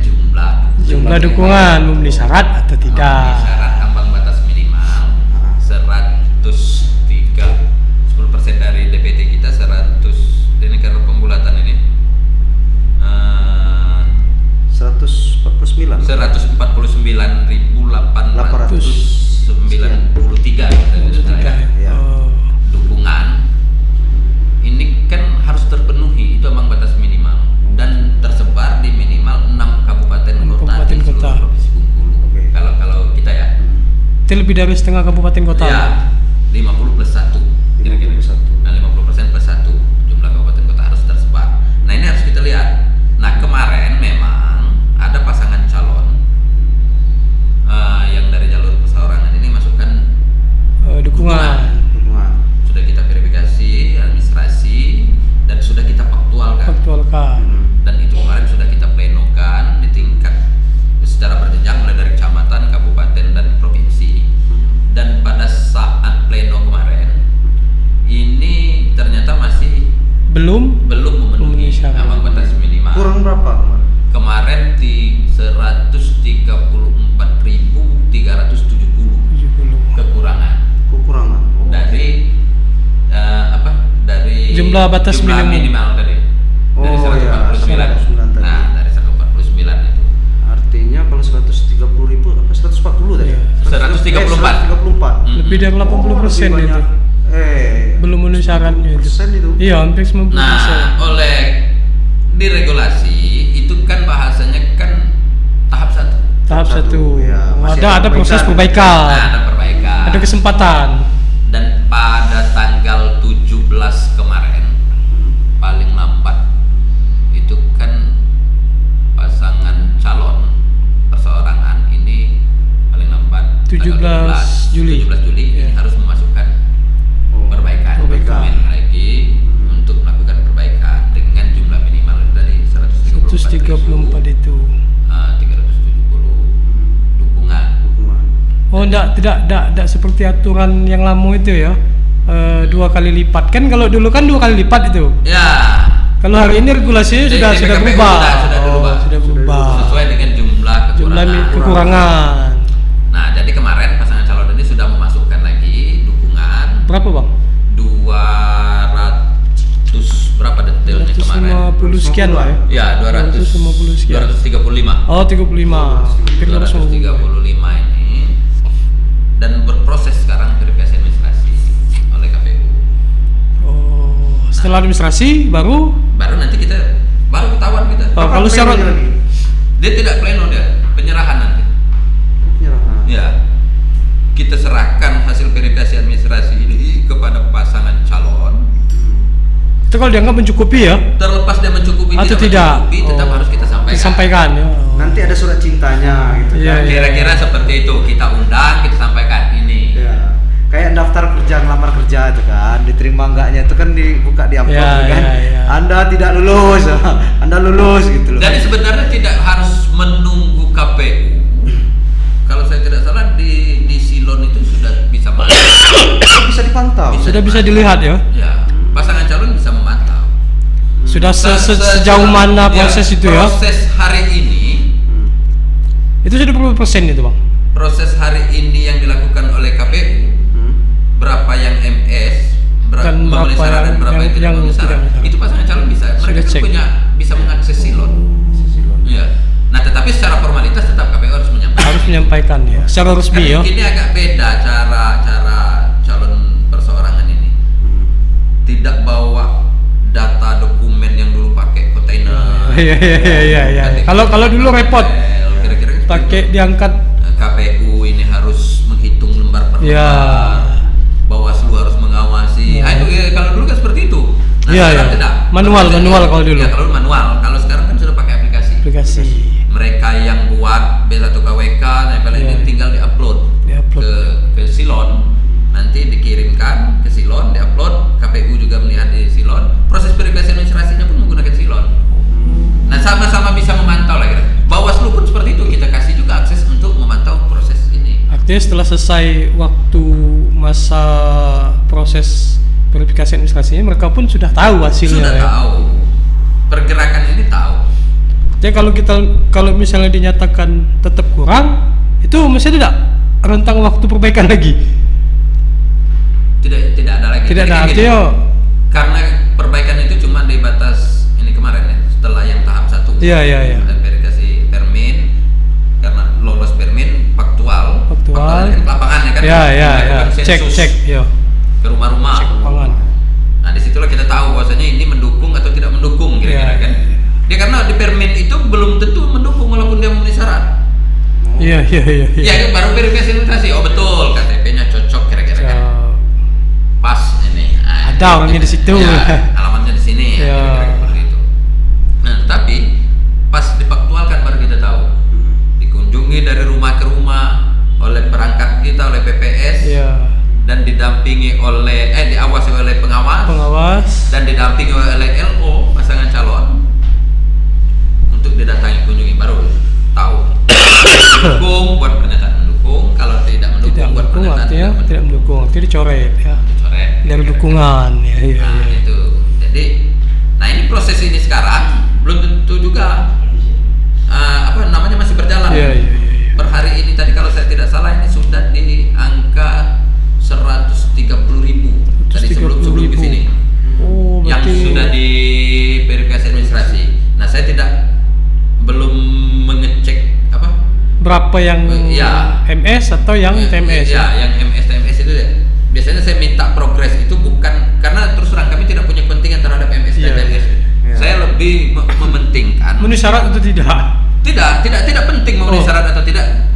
Jumlah dukungan memenuhi syarat atau tidak. Memenuhi syarat ambang batas minimal 10% dari DPT kita 100. Ini karena pembulatan ini 149.893 Ya. dukungan. Ini kan harus terpenuhi, itu ambang batas minimal dan tersebar di minimal 6 kabupaten kota di seluruh provinsi Bengkulu. Kalau kita ya. Itu lebih dari setengah kabupaten kota. Ya, 50 plus 1 kira-kira. Nah, 50% plus 1 jumlah kabupaten kota harus tersebar. Nah, ini harus kita lihat. Nah, kemarin memang ada pasangan calon yang dari jalur perseorangan ini masukkan Dukungan. Sudah kita verifikasi administrasi dan sudah kita faktualkan. Dan itu kemarin sudah kita plenokan di tingkat secara berjenjang mulai dari kecamatan, kabupaten dan provinsi. Dan pada saat pleno kemarin ini ternyata masih belum memenuhi syarat. ambang batas minimal. Kurang berapa kemarin? Kemarin di 134.370 kekurangan dari dari jumlah batas minimal tadi. Dari 149. Nah, dari 149 itu. Artinya kalau 130.000 apa 140 tadi? 134. Lebih dari 80% itu. Belum memenuhi syaratnya itu. Iya, hampir 90%. Nah, oleh di regulasi itu kan bahasanya kan tahap 1. Tahap 1. Ya, Ada proses perbaikan. Nah, ada perbaikan. Ada kesempatan. Dan pada tanggal 17 kemarin paling lambat itu kan pasangan calon perseorangan ini paling lambat 17 Juli. 17 Juli ini harus memasukkan perbaikan lagi untuk melakukan perbaikan dengan jumlah minimal dari 134 itu. 370 dukungan. Oh, tidak seperti aturan yang lama itu ya. 2 kali lipat kan, kalau dulu kan 2 kali lipat itu. Ya. Kalau hari ini regulasinya sudah DPKPU berubah. sudah berubah. Sesuai dengan jumlah kekurangan. Nah, jadi kemarin pasangan calon ini sudah memasukkan lagi dukungan. Berapa, Bang? 200 berapa detailnya kemarin? 250 sekian lah ya. Ya, 250 sekian. 235. Oh, 35. 235 ini dan berproses sekarang verifikasi administrasi oleh KPU. Oh, setelah administrasi baru nanti baru ketahuan kita. Oh, kalau secara dia tidak pleno, dia penyerahan nanti. Penyerahan. Ya. Kita serahkan hasil verifikasi administrasi ini kepada pasangan calon. itu kalau dianggap mencukupi ya. Terlepas dia mencukupi atau tidak, mencukupi, tetap harus kita sampaikan. Disampaikan ya. Nanti ada surat cintanya gitu Iya, kan. iya. Kira-kira seperti itu, kita undang, kita sampaikan ini. Ya. Kayak daftar kerja, ngelamar kerja itu kan, diterima enggaknya itu kan dibuka di amplop Ya, kan. ya, ya. Anda tidak lulus, Anda lulus gitu loh. Jadi sebenarnya tidak harus menunggu KPU. Kalau saya tidak salah di Silon itu sudah bisa Bisa dipantau. Sudah bisa dilihat ya. Ya, pasangan calon bisa memantau. Sudah sejauh mana proses itu ya? Proses hari ini, Itu sudah berapa persen itu, Bang? proses hari ini yang dilakukan oleh KPU, berapa yang MS, Dan memenuhi berapa syarat dan berapa yang tidak yang memenuhi tidak syarat. memenuhi syarat. Itu pasangan calon bisa. Sudah Mereka cek. bisa mengakses Silon. Iya. Nah, tetapi secara formalitas tetap KPU harus menyampaikan. Harus menyampaikan ya. Secara resmi ya. Ini agak beda cara calon perseorangan ini. Tidak bawa data dokumen yang dulu pakai kontainer. Iya. Kalau dulu repot. Kira-kira gitu. Pakai diangkat. KPU ini harus menghitung lembar per lembar. Ya. Bawaslu harus mengawasi. Ya. Itu kalau dulu kan seperti itu. Nah, Iya, sekarang iya. tidak. Manual kalau dulu. Ya, kalau dulu manual. Kalau sekarang kan sudah pakai aplikasi. Aplikasi. Mereka yang buat B1KWK, ini Ya. tinggal diupload ke Silon. Nanti dikirimkan ke Silon, diupload. KPU juga melihat di Silon. Proses verifikasi administrasinya pun menggunakan Silon. Nah, sama-sama bisa memantau lah kira. Bawaslu pun seperti itu, kita kasih juga akses untuk memantau proses ini. Artinya setelah selesai waktu masa proses verifikasi administrasinya, mereka pun sudah tahu hasilnya. Sudah ya. tahu. Pergerakan ini tahu. Jadi kalau misalnya dinyatakan tetap kurang, itu mesti tidak rentang waktu perbaikan lagi. Tidak ada lagi. Tidak Jadi ada kayak gini, artinya. karena perbaikan itu cuma di batas ini kemarin ya, setelah yang tahap 1. Iya. Dan verifikasi permin, karena lolos permin faktual dari lapangan ya kan. Iya. Dilakukan sensus Cek, ya. ke rumah-rumah. Cek lapangan. Nah, disitulah kita tahu bahwasanya ini mendukung atau tidak mendukung kira-kira Iya. kan. Dia karena di permin itu belum tentu mendukung walaupun dia memenuhi syarat. Iya. Ya, kan baru verifikasi administrasi. Oh betul, KTP-nya cocok kira-kira kan. Pas ini. Nah, Ada orangnya di situ. Ya, alamatnya di sini ya, Ya. kira-kira seperti itu. Nah, tapi pas difaktualkan baru kita tahu. Dikunjungi dari rumah ke rumah oleh perangkat kita, oleh PPS. Iya. Dan didampingi oleh diawasi oleh pengawas dan didampingi oleh LO pasangan calon untuk didatangi kunjungi baru tahu. Mendukung buat pernyataan mendukung, kalau tidak mendukung Tidak buat mendukung pernyataan artinya tidak mendukung, artinya dicoret ya. dicoret Dari dukungan ya. Nah, itu. Jadi ini proses ini sekarang belum tentu juga masih berjalan. Iya. Per hari ini tadi kalau saya tidak salah ini sudah di angka 130.000 tadi sebelum ke sini. Oh, Yang berarti sudah di verifikasi administrasi. Nah, saya belum mengecek berapa yang Ya. MS atau yang TMS? Ya, yang MS TMS itu ya. Biasanya saya minta progres itu bukan karena terus terang kami tidak punya kepentingan terhadap MS dan Iya. TMS. Iya. Saya lebih mementingkan Memenuhi syarat atau tidak? tidak penting memenuhi syarat atau tidak.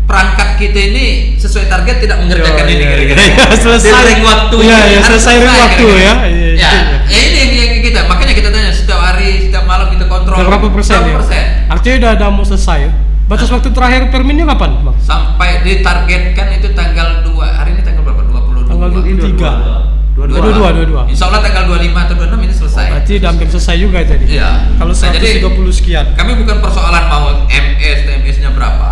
Perangkat kita ini sesuai target tidak mengerjakan ini kira-kira. Iya, selesai. Di ring waktu. Iya, ini harus selesai ring selesai waktu kira-kira. ya. Ya, ini yang kita makanya kita tanya setiap hari, setiap malam kita kontrol. Berapa persen ya? Artinya udah mau selesai ya? Batas waktu terakhir perminnya kapan, Bang? Sampai ditargetkan itu tanggal 2. Hari ini tanggal berapa? 22. Tanggal 23. 22. Insya Allah tanggal 25 atau 26 ini selesai. Berarti udah hampir selesai juga tadi. Iya. Kalau Nah, jadi 130 sekian. kami bukan persoalan mau MS, TMS-nya berapa.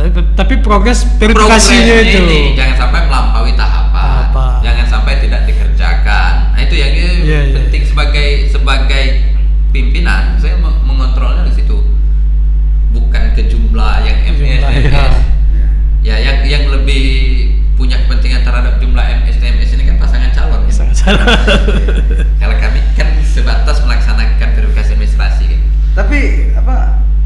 Tapi progres verifikasinya Progresnya itu. ini jangan sampai melampaui tahapan, jangan sampai tidak dikerjakan. Nah itu yang penting sebagai pimpinan, saya mengontrolnya di situ, bukan ke jumlah yang MS. Ya yang lebih punya kepentingan terhadap jumlah MS ini kan pasangan calon. Kalau kami kan sebatas melaksanakan verifikasi administrasi kan. Tapi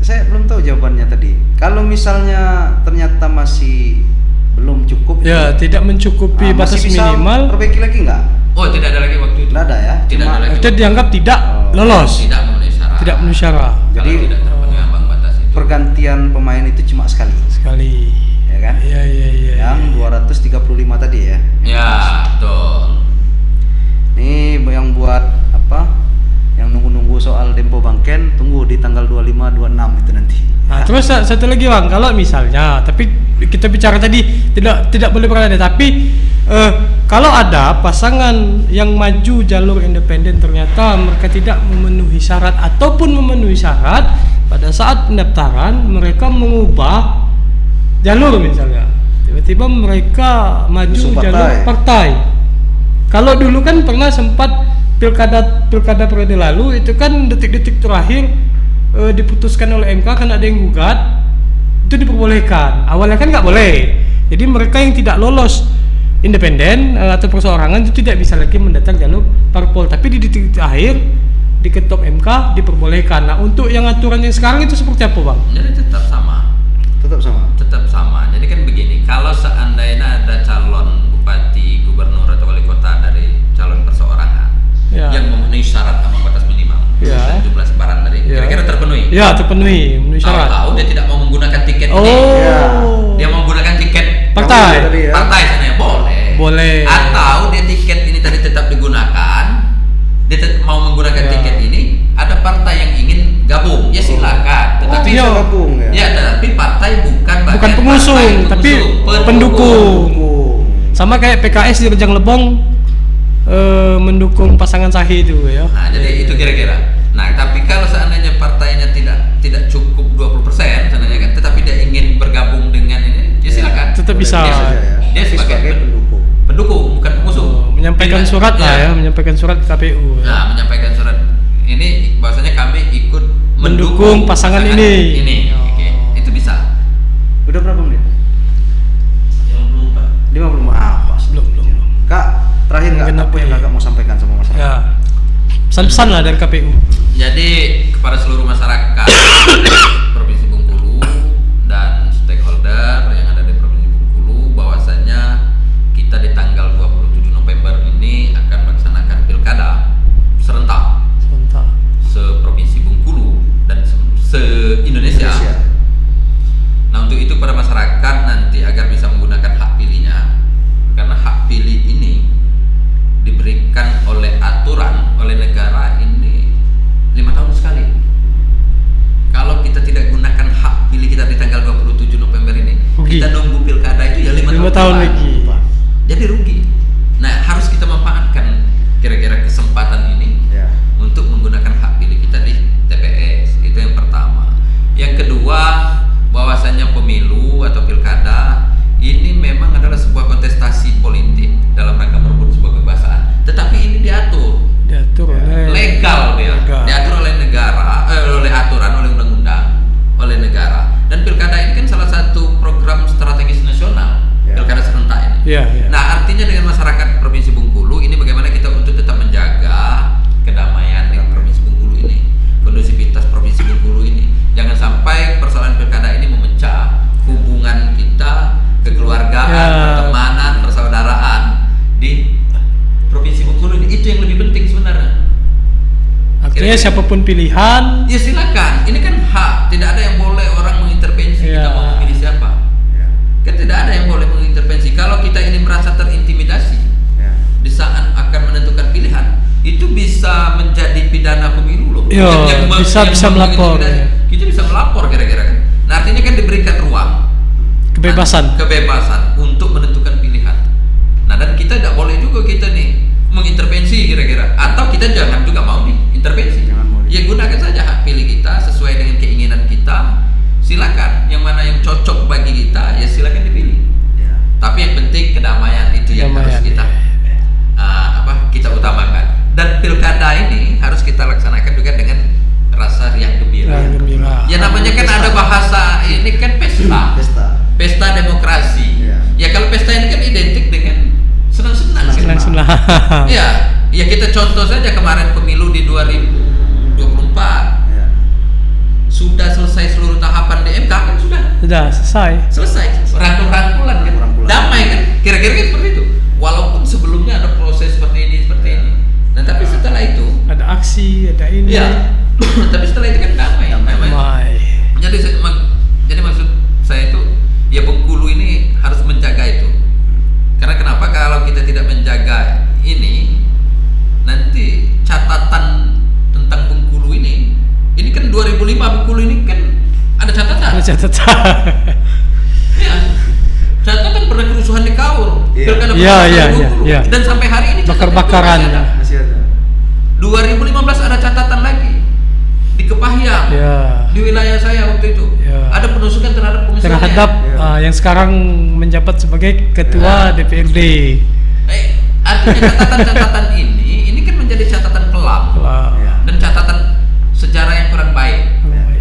saya belum tahu jawabannya tadi. Kalau misalnya ternyata masih belum cukup, tidak mencukupi batas masih bisa minimal. perbaiki lagi nggak? Oh, tidak ada lagi waktu itu. Tidak ada ya. Tidak ada lagi. Itu dianggap tidak lolos. Tidak memenuhi syarat. Tidak memenuhi syarat. Jadi Kalau tidak terpenuhi ambang batas itu. pergantian pemain itu cuma sekali, ya kan? Iya. Yang 235 tadi ya. Ya, betul. Ini yang buat yang nunggu-nunggu soal Dempo Bangken, tunggu di tanggal 25, 26 itu nanti. Nah, terus satu lagi Bang, kalau misalnya, tapi kita bicara tadi tidak boleh berada, tapi kalau ada pasangan yang maju jalur independen ternyata mereka tidak memenuhi syarat ataupun memenuhi syarat, pada saat pendaftaran mereka mengubah jalur misalnya, tiba-tiba mereka maju jalur partai. Kalau dulu kan pernah sempat pilkada periode lalu itu kan detik-detik terakhir diputuskan oleh MK karena ada yang gugat, itu diperbolehkan. Awalnya kan nggak boleh, jadi mereka yang tidak lolos independen atau perseorangan itu tidak bisa lagi mendaftar jalur parpol. Tapi di detik akhir diketok MK diperbolehkan. Nah untuk yang aturan yang sekarang itu seperti apa Bang? Jadi tetap sama. Jadi kan begini, kalau seandainya ada calon bupati, gubernur atau wali kota dari calon perseorangan yang memenuhi syarat ambang batas minimal dan jumlah sebaran tadi, kira-kira terpenuhi? Ya, terpenuhi, memenuhi syarat. Tahu dia tidak mau menggunakan tiket ini. Dia mau menggunakan tiket partai sebenarnya boleh. Atau dia tiket ini tadi tetap digunakan, dia mau menggunakan tiket ini, ada partai yang ingin gabung, ya silakan. Tetapi bisa gabung ya. Tapi partai bukan pengusung, tapi pendukung. Sama kayak PKS di Rejang Lebong mendukung pasangan Sahih itu ya. Nah, jadi itu kira-kira. Nah, tapi kalau seandainya partainya tidak cukup 20% sebenarnya kan, tetapi dia ingin bergabung dengan ini, ya silakan. Tetap bisa. Dia sebagai pendukung, bukan pengusung. Menyampaikan surat menyampaikan surat ke KPU. Nah, menyampaikan surat ini bahwasanya kami ikut mendukung pasangan ini. Oke, itu bisa. Udah berapa menit? 54. Pas. Belum. Kak, terakhir apa yang Kakak mau sampaikan sama masyarakat? Ya. Pesan-pesan lah dari KPU. Jadi kepada seluruh masyarakat Provinsi Bengkulu dan stakeholder yang ada di Provinsi Bengkulu, bahwasanya kita di tanggal 27 November ini akan melaksanakan pilkada serentak se-Provinsi Bengkulu dan se-Indonesia. Nah, untuk itu pada masyarakat nanti agar bisa menggunakan hak pilihnya, karena hak pilih ini diberikan oleh aturan oleh negara ini 5 tahun sekali. Kalau kita tidak gunakan hak pilih kita di tanggal 27 November ini, rugi. Kita nunggu pilkada itu ya 5 tahun lagi. Jadi rugi. Nah, harus kita memanfaatkan kira-kira kesempatan ini untuk menggunakan hak pilih kita di TPS. Itu yang pertama. Yang kedua, bahwasanya pemilu atau pilkada ini memang adalah sebuah kontestasi politik dalam rangka merebut sebuah kekuasaan. Tetapi ini diatur oleh legal diatur oleh negara, oleh aturan, oleh undang-undang, oleh negara. Dan pilkada ini kan salah satu program strategis nasional, pilkada serentak ini. Nah, artinya dengan masyarakat Provinsi Bengkulu ini bagaimana kita untuk tetap menjaga kedamaian di Provinsi Bengkulu ini, kondusivitas Provinsi Bengkulu ini. Jangan sampai persoalan pilkada ini memecah hubungan kita, kekeluargaan, pertemanan, persaudaraan di Provinsi Bengkulu ini. Itu yang lebih penting sebenarnya. Artinya siapapun pilihan, ya silakan. Ini kan hak, tidak ada yang boleh orang mengintervensi kita mau memilih siapa. Kan tidak ada yang boleh mengintervensi. Kalau kita ini merasa terintimidasi di saat akan menentukan pilihan, itu bisa menjadi pidana pemilu loh. Bisa melapor. Kita bisa melapor kira-kira kan. Nah, artinya kan diberikan ruang kebebasan untuk menentukan pilihan. Nah, dan kita tidak boleh juga kita nih mengintervensi kira-kira, atau kita jangan juga mau diintervensi. Ya gunakan saja hak pilih kita sesuai dengan keinginan kita. Silakan yang mana yang cocok bagi kita Iya, ya kita contoh saja kemarin pemilu di 2024 Ya. sudah selesai seluruh tahapan di MK kan sudah selesai. Rangkulan kan, Rangkulan. damai kan, kira-kira kan seperti itu. Walaupun sebelumnya ada proses seperti ini. Nah tapi setelah itu, Ada aksi, ada ini. ya, tapi setelah itu kan damai. Jadi maksud saya itu, ya Bengkulu ini harus menjaga itu. Karena kenapa? Kalau kita tidak menjaga ini, nanti catatan tentang Bengkulu ini kan 2005 Bengkulu ini kan ada catatan. Ada catatan. Ya, catatan pernah kerusuhan di Kaur, Iya. pilkada Iya, Bengkulu, iya. dan sampai hari ini catatan Bakar-bakaran. itu masih ada. Masih ada. 2015 ada catatan lagi di Kepahyang, Ya. di wilayah saya waktu itu. Ya. Ada penusukan terhadap komisioner. Terhadap Ya. yang sekarang menjabat sebagai ketua DPRD. Artinya catatan-catatan ini kan menjadi catatan kelam Ya. dan catatan sejarah yang kurang baik.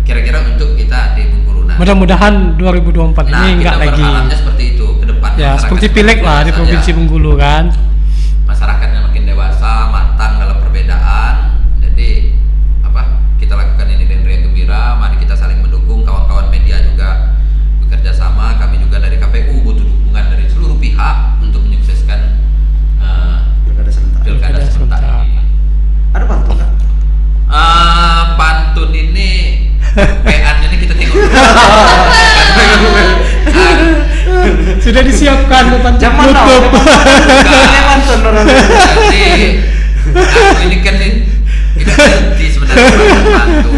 Kira-kira untuk kita di Bengkulu. Mudah-mudahan 2024 Nah, ini enggak kita lagi. berharapnya seperti itu ke depan. Ya, Masyarakat seperti pileg lah di saja. Provinsi Bengkulu kan. Masyarakatnya makin dewasa, matang dalam perbedaan. Jadi kita lakukan ini dengan riang gembira. Mari kita saling mendukung. Kawan-kawan media juga bekerja sama. Kami juga dari KPU butuh dukungan dari seluruh pihak untuk menyukseskan Pilkada serentak. pilkada serentak ini. Ada pantun kan? Pantun ini PA ini kita tengok dulu. Sudah disiapkan depan Zaman now. tutup. Ini pantun orang. Jadi aku ini kan tidak ngerti sebenarnya pantun.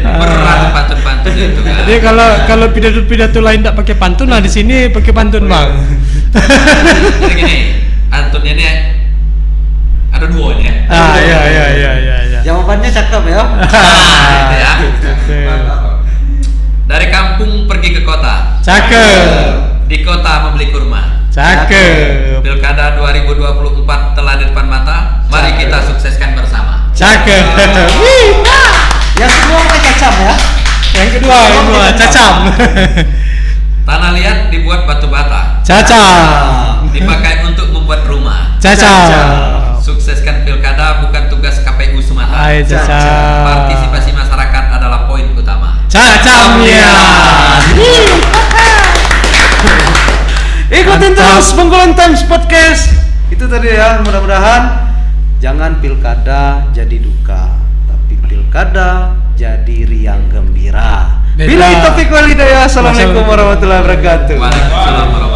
Berat pantun-pantun itu kan. Jadi kalau pidato lain tidak pakai pantun, nah di sini pakai pantun bang. Jadi gini, pantunnya ini ada dua nih ya. Iya. Jawabannya cakep ya. Gitu ya. Mantap. Dari kampung pergi ke kota. Cakep. Di kota membeli kurma. Cakep. Pilkada 2024 telah di depan mata. Mari kita sukseskan bersama. Cakep. Yang kedua pakai kecap ya. Yang kedua cacam. Tanah liat dibuat batu bata. Cacam. Dipakai untuk membuat rumah. Cacam. Sukseskan pilkada bukan tugas KPU semata. Hai cacam. Partisipasi masyarakat adalah poin utama. Cacamnya. Ikutin Mantap. terus Bengkulu Times Podcast. Itu tadi ya, mudah-mudahan jangan pilkada jadi duka, tapi pilkada jadi riang gembira. Beda. Billahi taufiq wal hidayah. Assalamualaikum warahmatullahi wabarakatuh. Waalaikumsalam warahmatullahi wabarakatuh.